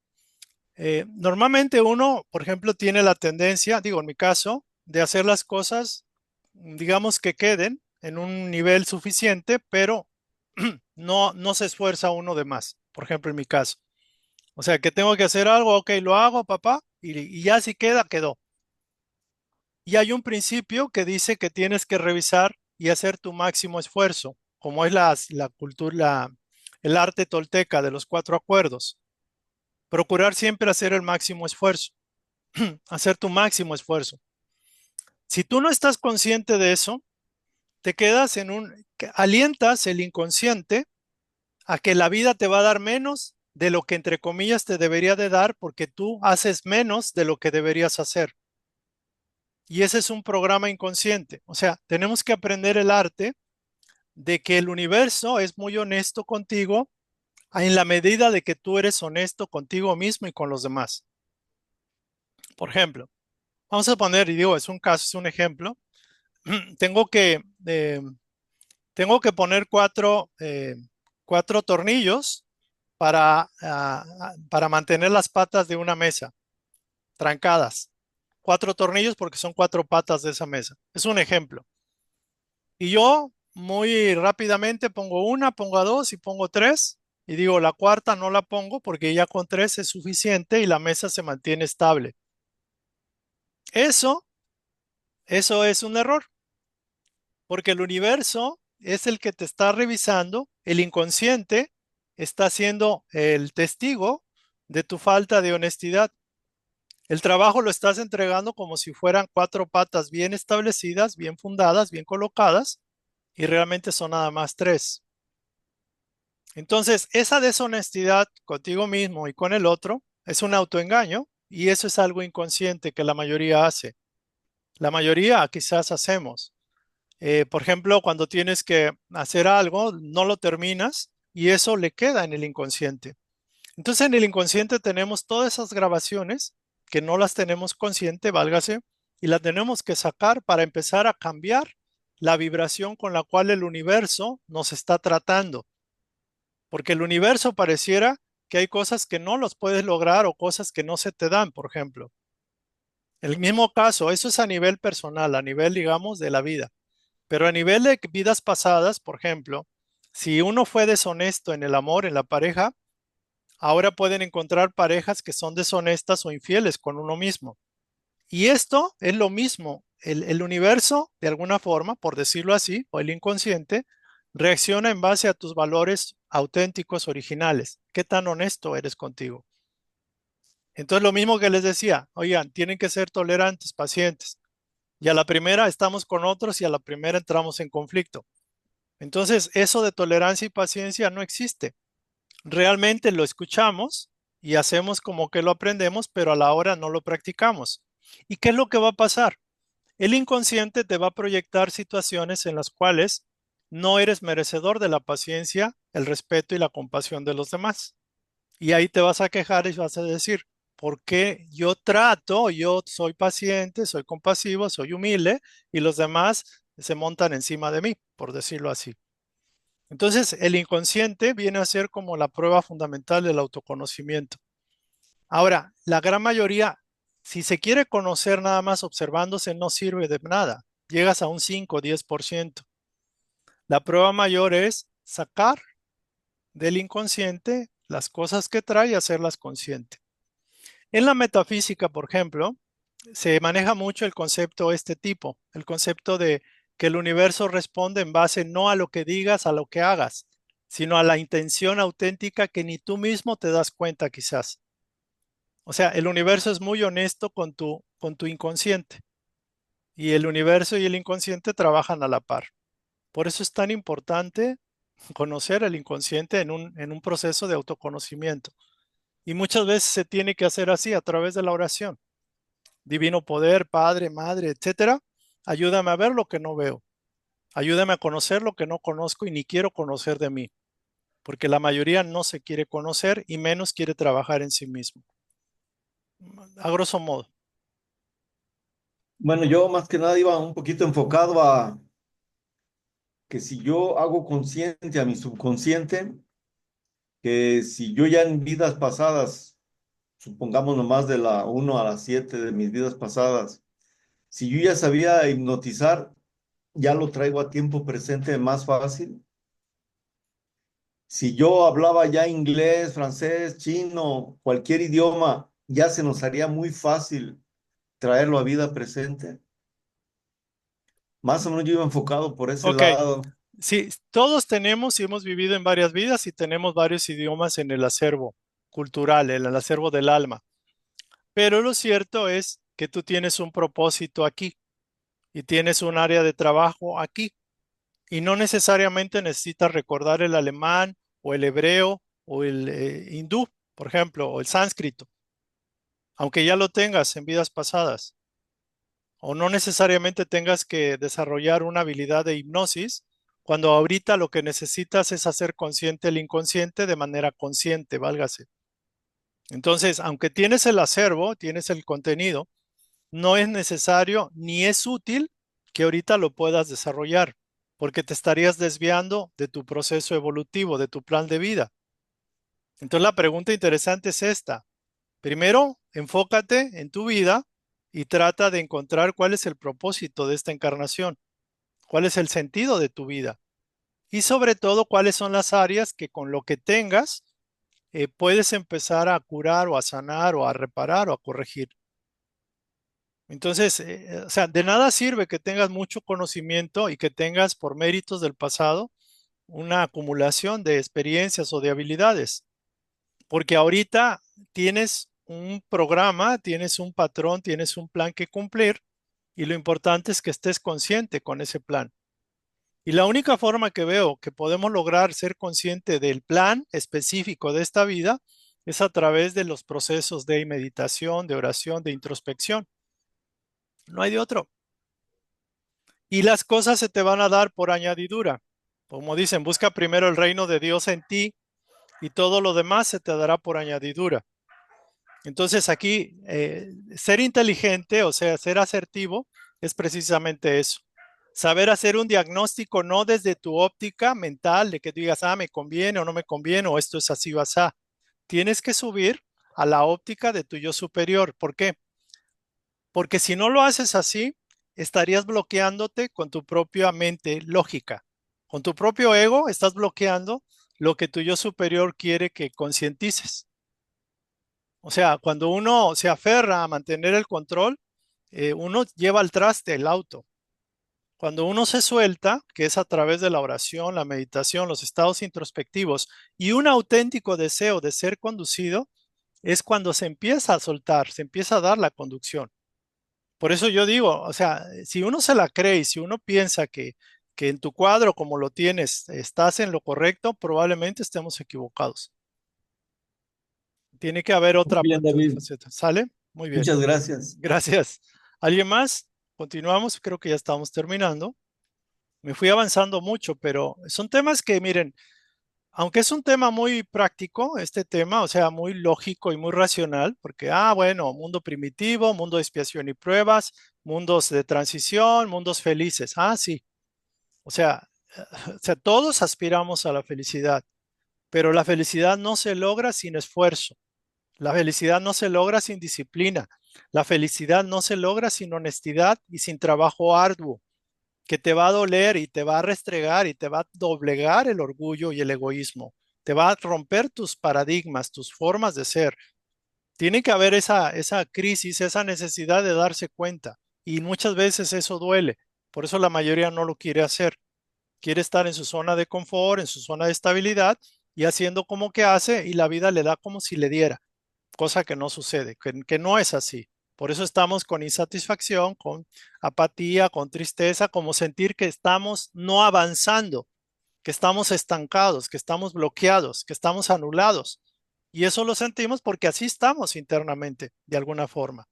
[SPEAKER 1] Normalmente uno, por ejemplo, tiene la tendencia, digo en mi caso, de hacer las cosas, digamos que queden en un nivel suficiente, pero no se esfuerza uno de más. Por ejemplo, en mi caso. O sea, que tengo que hacer algo, ok, lo hago, papá, y ya si queda, quedó. Y hay un principio que dice que tienes que revisar y hacer tu máximo esfuerzo, como es la cultura, el arte tolteca de los 4 acuerdos. Procurar siempre hacer el máximo esfuerzo, hacer tu máximo esfuerzo. Si tú no estás consciente de eso, te quedas alientas el inconsciente a que la vida te va a dar menos de lo que entre comillas te debería de dar porque tú haces menos de lo que deberías hacer. Y ese es un programa inconsciente. O sea, tenemos que aprender el arte de que el universo es muy honesto contigo en la medida de que tú eres honesto contigo mismo y con los demás. Por ejemplo, vamos a poner, y digo, es un caso, es un ejemplo. Tengo que, eh, tengo que poner cuatro tornillos para mantener las patas de una mesa trancadas. 4 tornillos porque son 4 patas de esa mesa. Es un ejemplo. Y yo muy rápidamente pongo una, pongo dos y pongo tres. Y digo, la cuarta no la pongo porque ya con 3 es suficiente y la mesa se mantiene estable. Eso, eso es un error, porque el universo es el que te está revisando, el inconsciente está siendo el testigo de tu falta de honestidad. El trabajo lo estás entregando como si fueran 4 patas bien establecidas, bien fundadas, bien colocadas, y realmente son nada más 3. Entonces, esa deshonestidad contigo mismo y con el otro es un autoengaño y eso es algo inconsciente que la mayoría hace. La mayoría quizás hacemos. Por ejemplo, cuando tienes que hacer algo, no lo terminas y eso le queda en el inconsciente. Entonces, en el inconsciente tenemos todas esas grabaciones que no las tenemos consciente, válgase, y las tenemos que sacar para empezar a cambiar la vibración con la cual el universo nos está tratando. Porque el universo pareciera que hay cosas que no los puedes lograr o cosas que no se te dan, por ejemplo. El mismo caso, eso es a nivel personal, a nivel, digamos, de la vida. Pero a nivel de vidas pasadas, por ejemplo, si uno fue deshonesto en el amor, en la pareja, ahora pueden encontrar parejas que son deshonestas o infieles con uno mismo. Y esto es lo mismo. El universo, de alguna forma, por decirlo así, o el inconsciente, reacciona en base a tus valores auténticos, originales. ¿Qué tan honesto eres contigo? Entonces, lo mismo que les decía, oigan, tienen que ser tolerantes, pacientes. Y a la primera estamos con otros y a la primera entramos en conflicto. Entonces, eso de tolerancia y paciencia no existe. Realmente lo escuchamos y hacemos como que lo aprendemos, pero a la hora no lo practicamos. ¿Y qué es lo que va a pasar? El inconsciente te va a proyectar situaciones en las cuales no eres merecedor de la paciencia, el respeto y la compasión de los demás. Y ahí te vas a quejar y vas a decir, ¿por qué yo soy paciente, soy compasivo, soy humilde y los demás se montan encima de mí, por decirlo así? Entonces, el inconsciente viene a ser como la prueba fundamental del autoconocimiento. Ahora, la gran mayoría, si se quiere conocer nada más observándose, no sirve de nada. Llegas a un 5 o 10%. La prueba mayor es sacar del inconsciente las cosas que trae y hacerlas consciente. En la metafísica, por ejemplo, se maneja mucho el concepto este tipo, el concepto de que el universo responde en base no a lo que digas, a lo que hagas, sino a la intención auténtica que ni tú mismo te das cuenta quizás. O sea, el universo es muy honesto con tu inconsciente y el universo y el inconsciente trabajan a la par. Por eso es tan importante conocer el inconsciente en un proceso de autoconocimiento. Y muchas veces se tiene que hacer así a través de la oración. Divino poder, Padre, Madre, etcétera, ayúdame a ver lo que no veo. Ayúdame a conocer lo que no conozco y ni quiero conocer de mí, porque la mayoría no se quiere conocer y menos quiere trabajar en sí mismo. A grosso modo.
[SPEAKER 3] Bueno, yo más que nada iba un poquito enfocado a que si yo hago consciente a mi subconsciente, que si yo ya en vidas pasadas, supongamos nomás de la 1 a la 7 de mis vidas pasadas, si yo ya sabía hipnotizar, ya lo traigo a tiempo presente más fácil. Si yo hablaba ya inglés, francés, chino, cualquier idioma, ya se nos haría muy fácil traerlo a vida presente. Más o menos yo iba enfocado por ese
[SPEAKER 1] Ok,
[SPEAKER 3] lado.
[SPEAKER 1] sí, todos tenemos y hemos vivido en varias vidas y tenemos varios idiomas en el acervo cultural, en el acervo del alma. Pero lo cierto es que tú tienes un propósito aquí y tienes un área de trabajo aquí y no necesariamente necesitas recordar el alemán o el hebreo o el hindú, por ejemplo, o el sánscrito, aunque ya lo tengas en vidas pasadas. O no necesariamente tengas que desarrollar una habilidad de hipnosis cuando ahorita lo que necesitas es hacer consciente el inconsciente de manera consciente, válgase. Entonces, aunque tienes el acervo, tienes el contenido, no es necesario ni es útil que ahorita lo puedas desarrollar, porque te estarías desviando de tu proceso evolutivo, de tu plan de vida. Entonces, la pregunta interesante es esta. Primero, enfócate en tu vida y trata de encontrar cuál es el propósito de esta encarnación, cuál es el sentido de tu vida y sobre todo cuáles son las áreas que con lo que tengas puedes empezar a curar o a sanar o a reparar o a corregir. Entonces, o sea, de nada sirve que tengas mucho conocimiento y que tengas por méritos del pasado una acumulación de experiencias o de habilidades, porque ahorita tienes un programa, tienes un patrón, tienes un plan que cumplir y lo importante es que estés consciente con ese plan. Y la única forma que veo que podemos lograr ser consciente del plan específico de esta vida es a través de los procesos de meditación, de oración, de introspección. No hay de otro. Y las cosas se te van a dar por añadidura. Como dicen, busca primero el reino de Dios en ti y todo lo demás se te dará por añadidura. Entonces aquí, ser inteligente, o sea, ser asertivo, es precisamente eso. Saber hacer un diagnóstico no desde tu óptica mental, de que digas, me conviene o no me conviene, o esto es así o así. Tienes que subir a la óptica de tu yo superior. ¿Por qué? Porque si no lo haces así, estarías bloqueándote con tu propia mente lógica. Con tu propio ego estás bloqueando lo que tu yo superior quiere que concientices. O sea, cuando uno se aferra a mantener el control, uno lleva al traste el auto. Cuando uno se suelta, que es a través de la oración, la meditación, los estados introspectivos y un auténtico deseo de ser conducido, es cuando se empieza a soltar, se empieza a dar la conducción. Por eso yo digo, o sea, si uno se la cree y si uno piensa que en tu cuadro como lo tienes estás en lo correcto, probablemente estemos equivocados. Tiene que haber
[SPEAKER 3] Muy
[SPEAKER 1] otra
[SPEAKER 3] bien, David.
[SPEAKER 1] faceta. ¿Sale? Muy bien.
[SPEAKER 3] Muchas gracias.
[SPEAKER 1] Gracias. ¿Alguien más? Continuamos, creo que ya estamos terminando. Me fui avanzando mucho, pero son temas que, miren, aunque es un tema muy práctico, este tema, o sea, muy lógico y muy racional, porque, bueno, mundo primitivo, mundo de expiación y pruebas, mundos de transición, mundos felices. Sí. O sea, o sea, todos aspiramos a la felicidad, pero la felicidad no se logra sin esfuerzo. La felicidad no se logra sin disciplina. La felicidad no se logra sin honestidad y sin trabajo arduo, que te va a doler y te va a restregar y te va a doblegar el orgullo y el egoísmo. Te va a romper tus paradigmas, tus formas de ser. Tiene que haber esa crisis, esa necesidad de darse cuenta. Y muchas veces eso duele. Por eso la mayoría no lo quiere hacer. Quiere estar en su zona de confort, en su zona de estabilidad y haciendo como que hace y la vida le da como si le diera, cosa que no sucede, que no es así. Por eso estamos con insatisfacción, con apatía, con tristeza, como sentir que estamos no avanzando, que estamos estancados, que estamos bloqueados, que estamos anulados. Y eso lo sentimos porque así estamos internamente, de alguna forma.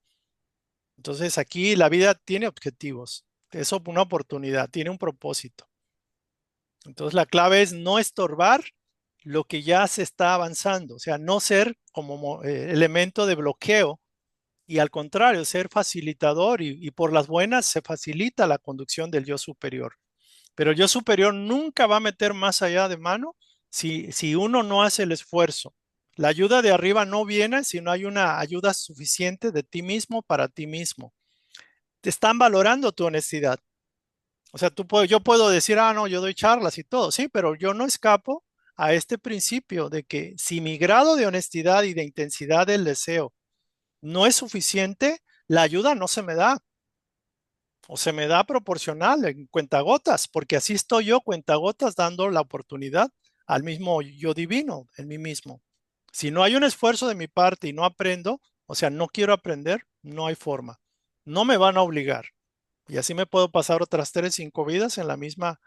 [SPEAKER 1] Entonces aquí la vida tiene objetivos, es una oportunidad, tiene un propósito. Entonces la clave es no estorbar lo que ya se está avanzando, o sea, no ser como elemento de bloqueo y al contrario, ser facilitador y por las buenas se facilita la conducción del yo superior. Pero el yo superior nunca va a meter más allá de mano si uno no hace el esfuerzo. La ayuda de arriba no viene si no hay una ayuda suficiente de ti mismo para ti mismo. Te están valorando tu honestidad. O sea, yo puedo decir, no, yo doy charlas y todo, sí, pero yo no escapo a este principio de que si mi grado de honestidad y de intensidad del deseo no es suficiente, la ayuda no se me da o se me da proporcional en cuentagotas, porque así estoy yo cuentagotas dando la oportunidad al mismo yo divino en mí mismo. Si no hay un esfuerzo de mi parte y no aprendo, o sea, no quiero aprender, no hay forma. No me van a obligar. Y así me puedo pasar otras 3, 5 vidas en la misma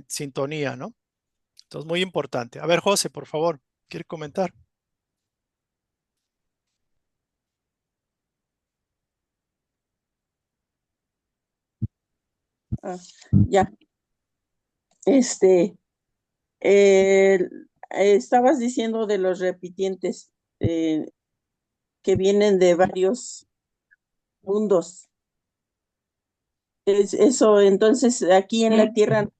[SPEAKER 1] sintonía, ¿no? Entonces, muy importante. A ver, José, por favor, ¿quiere comentar?
[SPEAKER 4] Ya, este, eh, estabas diciendo de los repitientes que vienen de varios mundos. Eso, entonces, aquí en la Tierra no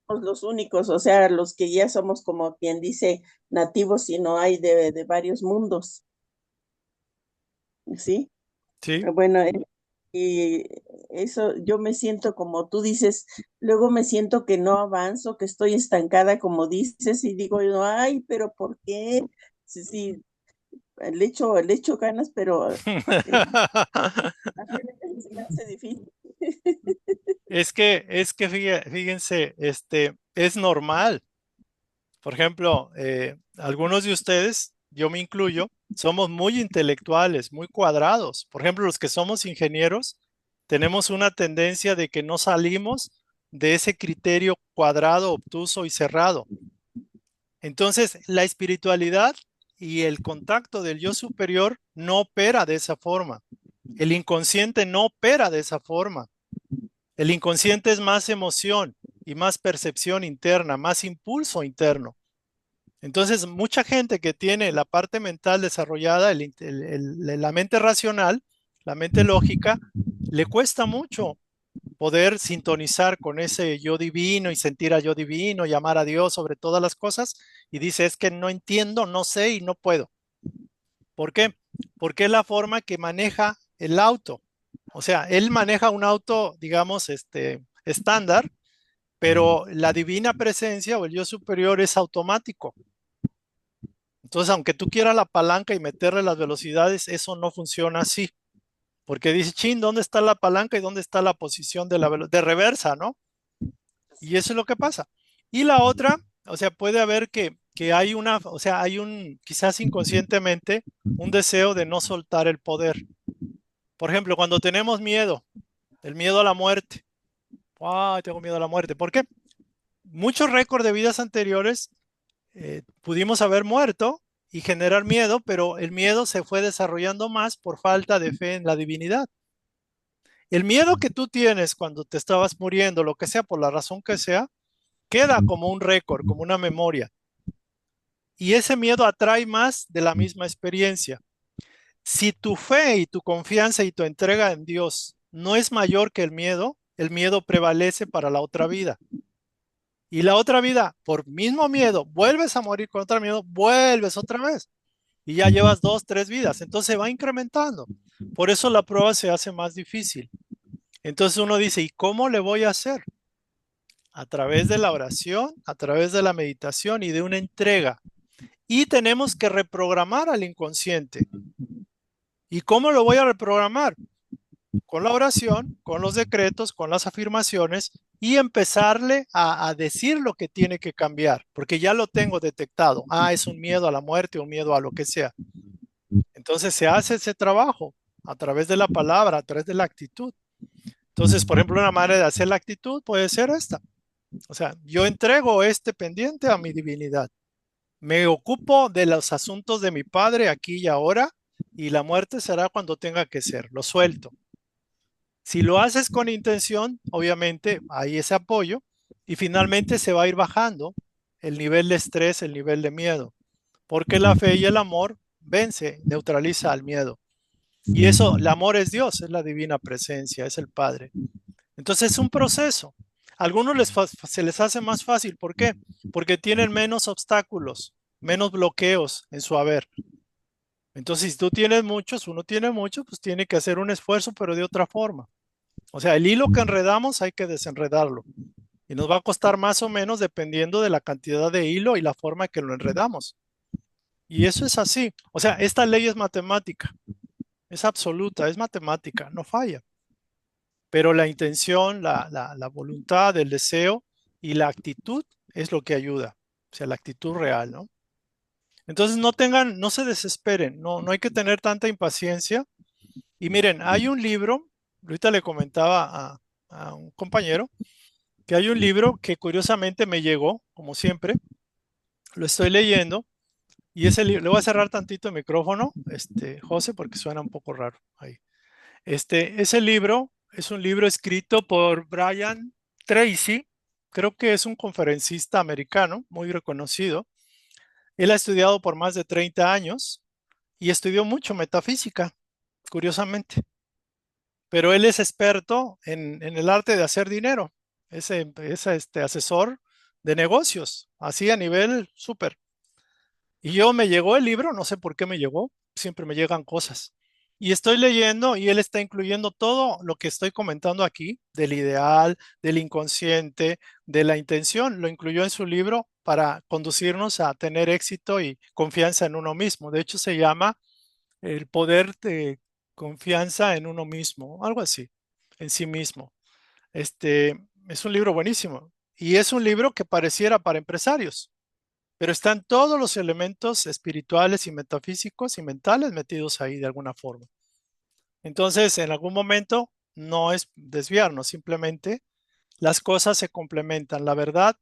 [SPEAKER 4] somos los únicos, o sea, los que ya somos como quien dice nativos, sino hay de varios mundos, ¿sí?
[SPEAKER 1] Sí.
[SPEAKER 4] Bueno, y eso yo me siento como tú dices, luego me siento que no avanzo, que estoy estancada, como dices, y digo, yo, ay, pero ¿por qué? Sí, sí, le echo ganas, pero se me hace difícil.
[SPEAKER 1] Es que fíjense, es normal. Por ejemplo, algunos de ustedes, yo me incluyo, somos muy intelectuales, muy cuadrados. Por ejemplo, los que somos ingenieros, tenemos una tendencia de que no salimos de ese criterio cuadrado, obtuso y cerrado. Entonces, la espiritualidad y el contacto del yo superior no opera de esa forma. El inconsciente no opera de esa forma. El inconsciente es más emoción y más percepción interna, más impulso interno. Entonces, mucha gente que tiene la parte mental desarrollada, la mente racional, la mente lógica, le cuesta mucho poder sintonizar con ese yo divino y sentir a yo divino y amar a Dios sobre todas las cosas. Y dice, es que no entiendo, no sé y no puedo. ¿Por qué? Porque es la forma que maneja el auto. O sea, él maneja un auto, digamos, estándar, pero la divina presencia o el yo superior es automático. Entonces, aunque tú quieras la palanca y meterle las velocidades, eso no funciona así. Porque dice, chin, ¿dónde está la palanca y dónde está la posición de reversa, ¿no? Y eso es lo que pasa. Y la otra, o sea, puede haber que hay o sea, hay quizás inconscientemente, un deseo de no soltar el poder. Por ejemplo, cuando tenemos miedo, el miedo a la muerte. ¡Ay, tengo miedo a la muerte! ¿Por qué? Muchos récords de vidas anteriores pudimos haber muerto y generar miedo, pero el miedo se fue desarrollando más por falta de fe en la divinidad. El miedo que tú tienes cuando te estabas muriendo, lo que sea, por la razón que sea, queda como un récord, como una memoria. Y ese miedo atrae más de la misma experiencia. Si tu fe y tu confianza y tu entrega en Dios no es mayor que el miedo prevalece para la otra vida. Y la otra vida, por mismo miedo, vuelves a morir con otro miedo, vuelves otra vez. Y ya llevas 2, 3 vidas. Entonces se va incrementando. Por eso la prueba se hace más difícil. Entonces uno dice, ¿y cómo le voy a hacer? A través de la oración, a través de la meditación y de una entrega. Y tenemos que reprogramar al inconsciente. ¿Y cómo lo voy a reprogramar? Con la oración, con los decretos, con las afirmaciones y empezarle a decir lo que tiene que cambiar, porque ya lo tengo detectado. Es un miedo a la muerte, un miedo a lo que sea. Entonces se hace ese trabajo a través de la palabra, a través de la actitud. Entonces, por ejemplo, una manera de hacer la actitud puede ser esta. O sea, yo entrego este pendiente a mi divinidad. Me ocupo de los asuntos de mi padre aquí y ahora y la muerte será cuando tenga que ser. Lo suelto. Si lo haces con intención, obviamente hay ese apoyo y finalmente se va a ir bajando el nivel de estrés, el nivel de miedo, porque la fe y el amor vence, neutraliza al miedo. Y eso, el amor es Dios, es la divina presencia, es el Padre. Entonces es un proceso. A algunos se les hace más fácil. ¿Por qué? Porque tienen menos obstáculos, menos bloqueos en su haber. Entonces, si tú tienes muchos, uno tiene muchos, pues tiene que hacer un esfuerzo, pero de otra forma. O sea, el hilo que enredamos hay que desenredarlo. Y nos va a costar más o menos dependiendo de la cantidad de hilo y la forma que lo enredamos. Y eso es así. O sea, esta ley es matemática, es absoluta, es matemática, no falla. Pero la intención, la voluntad, el deseo y la actitud es lo que ayuda. O sea, la actitud real, ¿no? Entonces no se desesperen, no hay que tener tanta impaciencia. Y miren, hay un libro, ahorita le comentaba a un compañero, que hay un libro que curiosamente me llegó, como siempre, lo estoy leyendo, y ese libro, le voy a cerrar tantito el micrófono, José, porque suena un poco raro ahí. Ese libro es un libro escrito por Brian Tracy, creo que es un conferencista americano muy reconocido. Él ha estudiado por más de 30 años y estudió mucho metafísica, curiosamente. Pero él es experto en el arte de hacer dinero. Es asesor de negocios, así a nivel súper. Y yo me llegó el libro, no sé por qué me llegó, siempre me llegan cosas. Y estoy leyendo y él está incluyendo todo lo que estoy comentando aquí, del ideal, del inconsciente, de la intención, lo incluyó en su libro para conducirnos a tener éxito y confianza en uno mismo. De hecho, se llama El poder de confianza en uno mismo, algo así, en sí mismo. Es un libro buenísimo y es un libro que pareciera para empresarios, pero están todos los elementos espirituales y metafísicos y mentales metidos ahí de alguna forma. Entonces, en algún momento no es desviarnos, simplemente las cosas se complementan. La verdad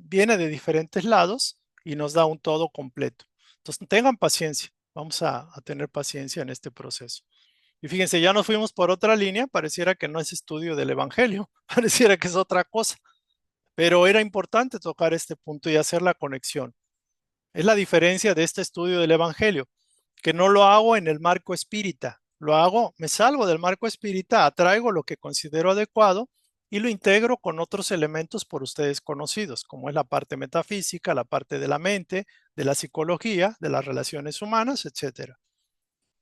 [SPEAKER 1] viene de diferentes lados y nos da un todo completo. Entonces, tengan paciencia. Vamos a tener paciencia en este proceso. Y fíjense, ya nos fuimos por otra línea, pareciera que no es estudio del Evangelio, pareciera que es otra cosa, pero era importante tocar este punto y hacer la conexión. Es la diferencia de este estudio del Evangelio, que no lo hago en el marco espírita, lo hago, me salgo del marco espírita, atraigo lo que considero adecuado y lo integro con otros elementos por ustedes conocidos, como es la parte metafísica, la parte de la mente, de la psicología, de las relaciones humanas, etcétera.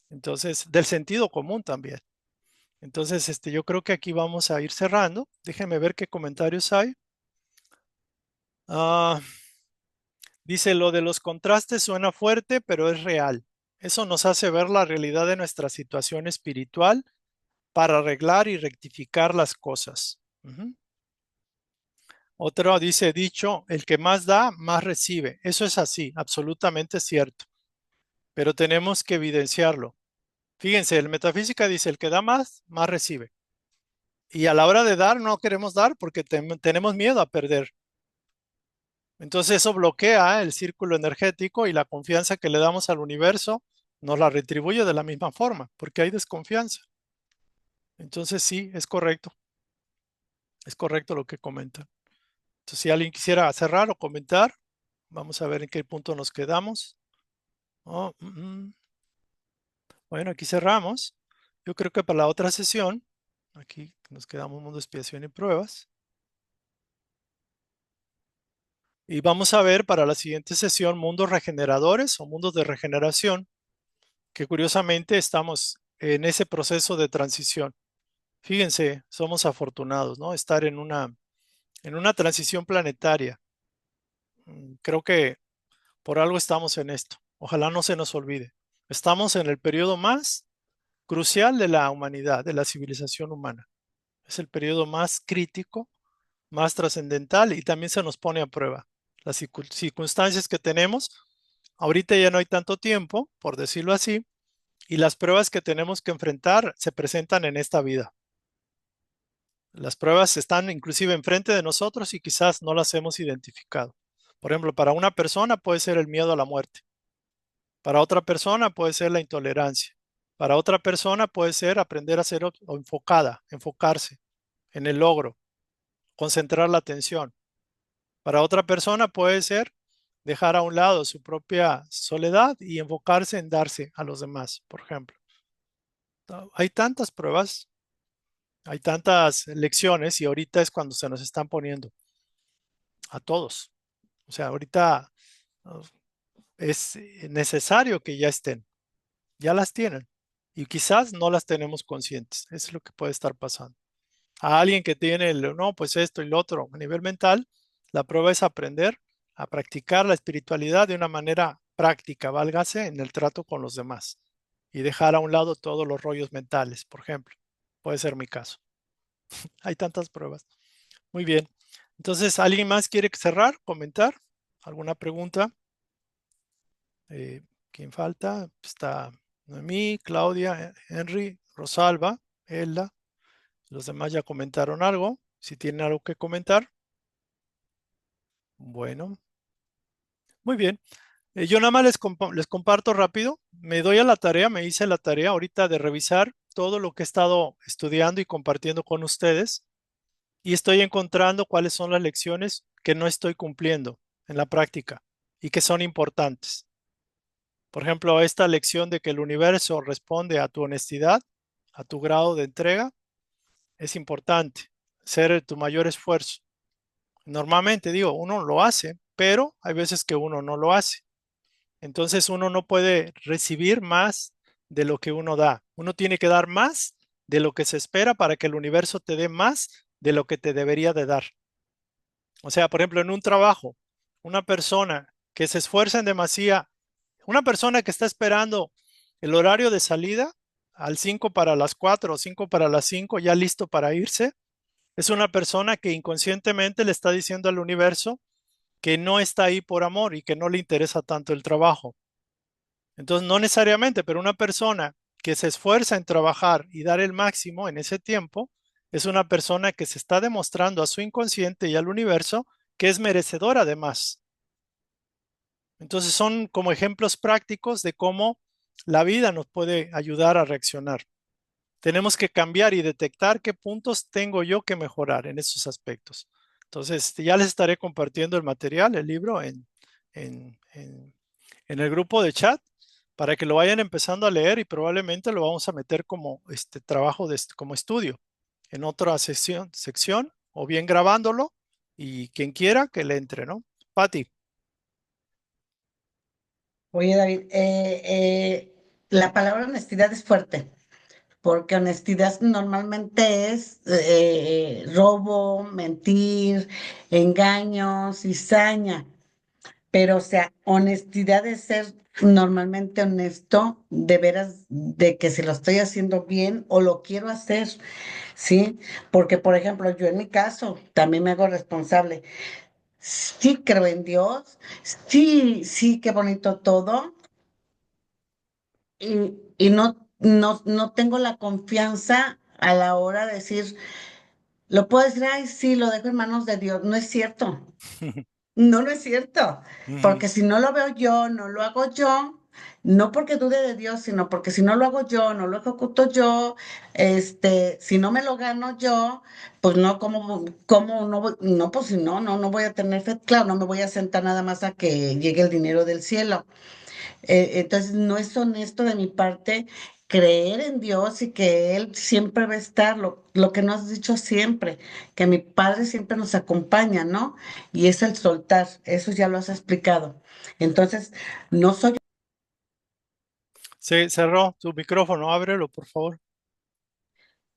[SPEAKER 1] Entonces, del sentido común también. Entonces, yo creo que aquí vamos a ir cerrando. Déjenme ver qué comentarios hay. Ah, dice, lo de los contrastes suena fuerte, pero es real. Eso nos hace ver la realidad de nuestra situación espiritual para arreglar y rectificar las cosas. Otro dice, dicho, el que más da, más recibe. Eso es así, absolutamente cierto, pero tenemos que evidenciarlo. Fíjense, el metafísica dice, el que da más, más recibe. Y a la hora de dar, no queremos dar porque tenemos miedo a perder. Entonces eso bloquea el círculo energético y la confianza que le damos al universo nos la retribuye de la misma forma, porque hay desconfianza. Entonces sí, es correcto lo que comentan. Entonces si alguien quisiera cerrar o comentar, vamos a ver en qué punto nos quedamos. Oh, Bueno, aquí cerramos. Yo creo que para la otra sesión, aquí nos quedamos mundo de expiación y pruebas. Y vamos a ver para la siguiente sesión mundos regeneradores o mundos de regeneración, que curiosamente estamos en ese proceso de transición. Fíjense, somos afortunados, ¿no? Estar en una transición planetaria. Creo que por algo estamos en esto. Ojalá no se nos olvide. Estamos en el periodo más crucial de la humanidad, de la civilización humana. Es el periodo más crítico, más trascendental y también se nos pone a prueba. Las circunstancias que tenemos, ahorita ya no hay tanto tiempo, por decirlo así, y las pruebas que tenemos que enfrentar se presentan en esta vida. Las pruebas están inclusive enfrente de nosotros y quizás no las hemos identificado. Por ejemplo, para una persona puede ser el miedo a la muerte. Para otra persona puede ser la intolerancia. Para otra persona puede ser aprender a ser enfocada, enfocarse en el logro, concentrar la atención. Para otra persona puede ser dejar a un lado su propia soledad y enfocarse en darse a los demás, por ejemplo. Hay tantas pruebas, hay tantas lecciones y ahorita es cuando se nos están poniendo a todos. O sea, ahorita es necesario que ya estén, ya las tienen y quizás no las tenemos conscientes. Eso es lo que puede estar pasando. A alguien que tiene no, pues esto y lo otro a nivel mental, la prueba es aprender a practicar la espiritualidad de una manera práctica, válgase, en el trato con los demás y dejar a un lado todos los rollos mentales, por ejemplo. Puede ser mi caso. Hay tantas pruebas. Muy bien. Entonces, ¿alguien más quiere cerrar, comentar? ¿Alguna pregunta? ¿Quién falta? Está Noemí, Claudia, Henry, Rosalba, Elda. Los demás ya comentaron algo. Si tienen algo que comentar. Bueno, muy bien. Yo nada más les comparto rápido. Me doy a la tarea, me hice la tarea ahorita de revisar todo lo que he estado estudiando y compartiendo con ustedes. Y estoy encontrando cuáles son las lecciones que no estoy cumpliendo en la práctica y que son importantes. Por ejemplo, esta lección de que el universo responde a tu honestidad, a tu grado de entrega, es importante. Ser tu mayor esfuerzo. Normalmente digo, uno lo hace, pero hay veces que uno no lo hace. Entonces uno no puede recibir más de lo que uno da. Uno tiene que dar más de lo que se espera para que el universo te dé más de lo que te debería de dar. O sea, por ejemplo, en un trabajo, una persona que se esfuerza en demasía, una persona que está esperando el horario de salida al 5 para las 4 o 5 para las 5, ya listo para irse, es una persona que inconscientemente le está diciendo al universo que no está ahí por amor y que no le interesa tanto el trabajo. Entonces, no necesariamente, pero una persona que se esfuerza en trabajar y dar el máximo en ese tiempo, es una persona que se está demostrando a su inconsciente y al universo que es merecedora de más. Entonces, son como ejemplos prácticos de cómo la vida nos puede ayudar a reaccionar. Tenemos que cambiar y detectar qué puntos tengo yo que mejorar en esos aspectos. Entonces, ya les estaré compartiendo el material, el libro, en, en en el grupo de chat para que lo vayan empezando a leer y probablemente lo vamos a meter como trabajo como estudio en otra sección o bien grabándolo y quien quiera que le entre, ¿no? Patti.
[SPEAKER 2] Oye, David, la palabra honestidad es fuerte, porque honestidad normalmente es robo, mentir, engaño, cizaña. Pero, o sea, honestidad es ser normalmente honesto, de veras, de que si lo estoy haciendo bien o lo quiero hacer, ¿sí? Porque, por ejemplo, yo en mi caso también me hago responsable. Sí creo en Dios, sí, sí, qué bonito todo, y no tengo la confianza a la hora de decir, lo puedo decir, ay, sí, lo dejo en manos de Dios. No es cierto. No, no es cierto,
[SPEAKER 1] Ujú.
[SPEAKER 2] porque si no lo veo yo, no lo hago yo, no porque dude de Dios, sino porque si no lo hago yo, no lo ejecuto yo, si no me lo gano yo, pues no, ¿cómo no, no, pues si no voy a tener fe, claro, no me voy a sentar nada más a que llegue el dinero del cielo. Entonces, no es honesto de mi parte creer en Dios y que Él siempre va a estar, lo que nos has dicho siempre, que mi Padre siempre nos acompaña, ¿no? Y es el soltar, eso ya lo has explicado. Entonces, no soy
[SPEAKER 1] Se cerró tu micrófono, ábrelo, por favor.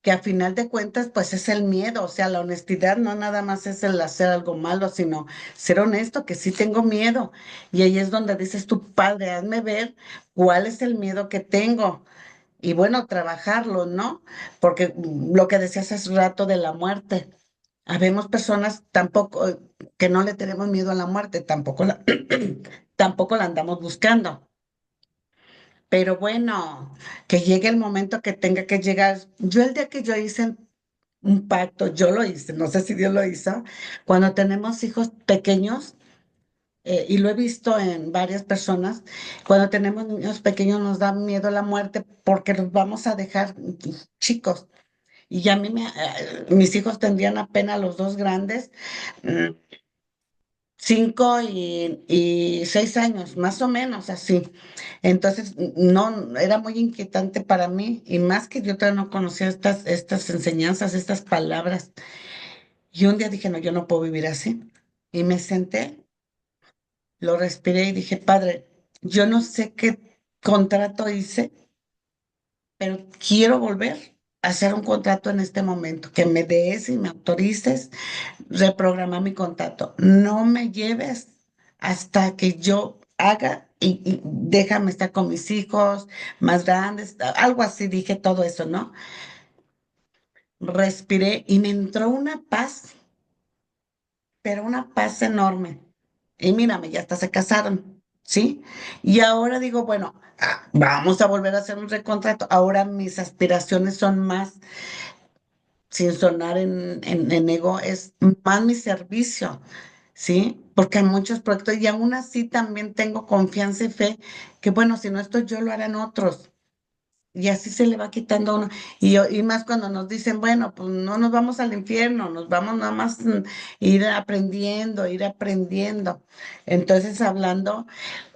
[SPEAKER 2] que a final de cuentas, pues es el miedo, o sea, la honestidad no nada más es el hacer algo malo, sino ser honesto, que sí tengo miedo. Y ahí es donde dices tu Padre, hazme ver cuál es el miedo que tengo. Y bueno, trabajarlo, ¿no? Porque lo que decías hace rato de la muerte, habemos personas tampoco que no le tenemos miedo a la muerte, tampoco la andamos buscando. Pero bueno, que llegue el momento que tenga que llegar. Yo el día que yo hice un pacto, yo lo hice, no sé si Dios lo hizo, cuando tenemos hijos pequeños, y lo he visto en varias personas, cuando tenemos niños pequeños nos da miedo la muerte porque los vamos a dejar chicos. Y ya a mí mis hijos tendrían apenas los dos grandes. mm, 5 y 6 años, más o menos así. Entonces, no, era muy inquietante para mí y más que yo todavía no conocía estas enseñanzas, estas palabras. Y un día dije, no, yo no puedo vivir así. Y me senté, lo respiré y dije, Padre, yo no sé qué contrato hice, pero quiero volver a hacer un contrato en este momento, que me des y me autorices reprogramar mi contrato. No me lleves hasta que yo haga y déjame estar con mis hijos más grandes, algo así, dije todo eso, ¿no? Respiré y me entró una paz, pero una paz enorme. Y mírame, ya hasta se casaron, ¿sí? Y ahora digo, bueno, vamos a volver a hacer un recontrato. Ahora mis aspiraciones son más, sin sonar en ego, es más mi servicio, ¿sí? Porque hay muchos proyectos y aún así también tengo confianza y fe que, bueno, si no estoy yo, lo harán otros. Y así se le va quitando a uno. Y más cuando nos dicen, bueno, pues no nos vamos al infierno, nos vamos nada más ir aprendiendo, ir aprendiendo. Entonces, hablando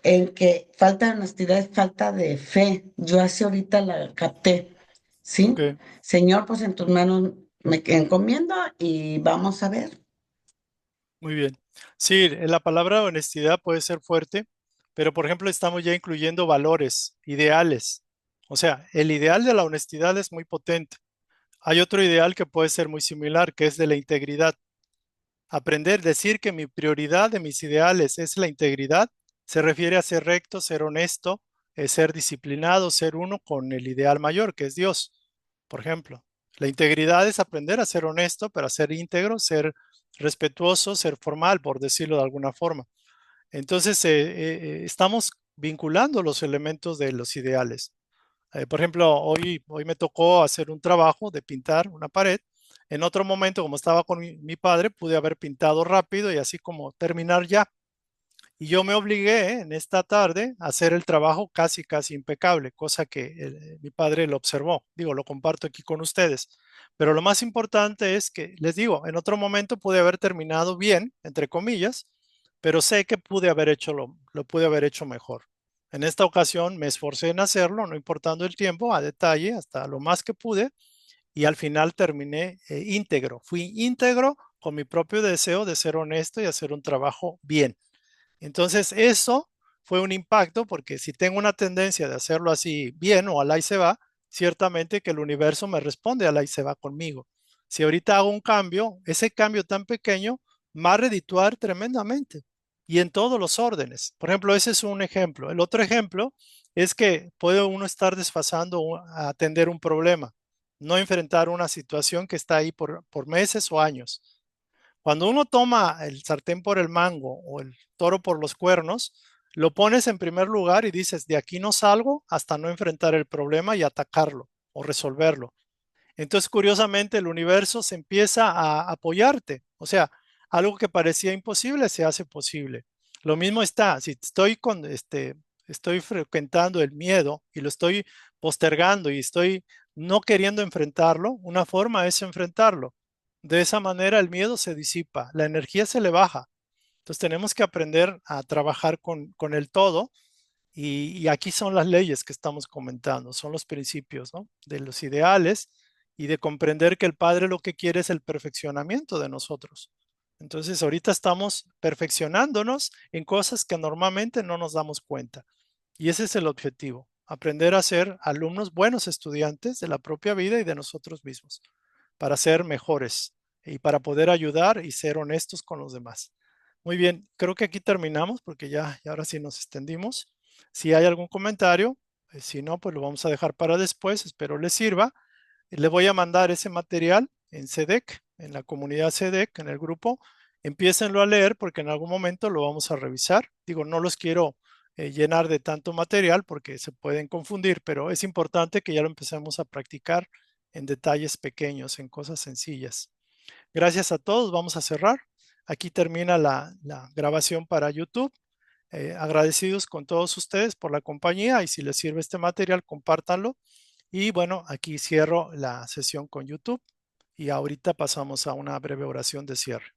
[SPEAKER 2] en que falta de honestidad es falta de fe. Yo así ahorita la capté,
[SPEAKER 1] Ok,
[SPEAKER 2] ¿sí? Señor, pues en tus manos me encomiendo y vamos a ver.
[SPEAKER 1] muy bien. Sí, la palabra honestidad puede ser fuerte, pero por ejemplo estamos ya incluyendo valores, ideales. O sea, el ideal de la honestidad es muy potente. Hay otro ideal que puede ser muy similar, que es de la integridad. Aprender, decir que mi prioridad de mis ideales es la integridad, se refiere a ser recto, ser honesto, ser disciplinado, ser uno con el ideal mayor, que es Dios, por ejemplo. La integridad es aprender a ser honesto, pero a ser íntegro, ser respetuoso, ser formal, por decirlo de alguna forma. Entonces, estamos vinculando los elementos de los ideales. Por ejemplo, hoy me tocó hacer un trabajo de pintar una pared. En otro momento, como estaba con mi padre, pude haber pintado rápido y así como terminar ya. Y yo me obligué en esta tarde a hacer el trabajo casi, casi impecable, cosa que mi padre lo observó. Digo, lo comparto aquí con ustedes. Pero lo más importante es que, les digo, en otro momento pude haber terminado bien, entre comillas, pero sé que pude haber hecho lo pude haber hecho mejor. En esta ocasión me esforcé en hacerlo, no importando el tiempo, a detalle, hasta lo más que pude, y al final terminé íntegro. Fui íntegro con mi propio deseo de ser honesto y hacer un trabajo bien. Entonces, eso fue un impacto porque si tengo una tendencia de hacerlo así bien o al ahí se va, ciertamente que el universo me responde al ahí se va conmigo. Si ahorita hago un cambio, ese cambio tan pequeño va a redituar tremendamente y en todos los órdenes. Por ejemplo, ese es un ejemplo. El otro ejemplo es que puede uno estar desfasando a atender un problema, no enfrentar una situación que está ahí por meses o años. Cuando uno toma el sartén por el mango o el toro por los cuernos, lo pones en primer lugar y dices, de aquí no salgo hasta no enfrentar el problema y atacarlo o resolverlo. Entonces, curiosamente, el universo se empieza a apoyarte. O sea, algo que parecía imposible se hace posible. Lo mismo está, si estoy frecuentando el miedo y lo estoy postergando y estoy no queriendo enfrentarlo, una forma es enfrentarlo. De esa manera el miedo se disipa, la energía se le baja. Entonces tenemos que aprender a trabajar con el todo y aquí son las leyes que estamos comentando, son los principios, ¿no? De los ideales y de comprender que el Padre lo que quiere es el perfeccionamiento de nosotros. Entonces ahorita estamos perfeccionándonos en cosas que normalmente no nos damos cuenta. Y ese es el objetivo, aprender a ser alumnos, buenos estudiantes de la propia vida y de nosotros mismos, para ser mejores y para poder ayudar y ser honestos con los demás. Muy bien, creo que aquí terminamos porque ya ahora sí nos extendimos. Si hay algún comentario, si no, pues lo vamos a dejar para después, espero les sirva. Le voy a mandar ese material en CEDEC, en la comunidad CEDEC, en el grupo. Empiécenlo a leer porque en algún momento lo vamos a revisar. Digo, no los quiero llenar de tanto material porque se pueden confundir, pero es importante que ya lo empecemos a practicar en detalles pequeños, en cosas sencillas. Gracias a todos, vamos a cerrar. Aquí termina la grabación para YouTube. Agradecidos con todos ustedes por la compañía y si les sirve este material, compártanlo. Y bueno, aquí cierro la sesión con YouTube y ahorita pasamos a una breve oración de cierre.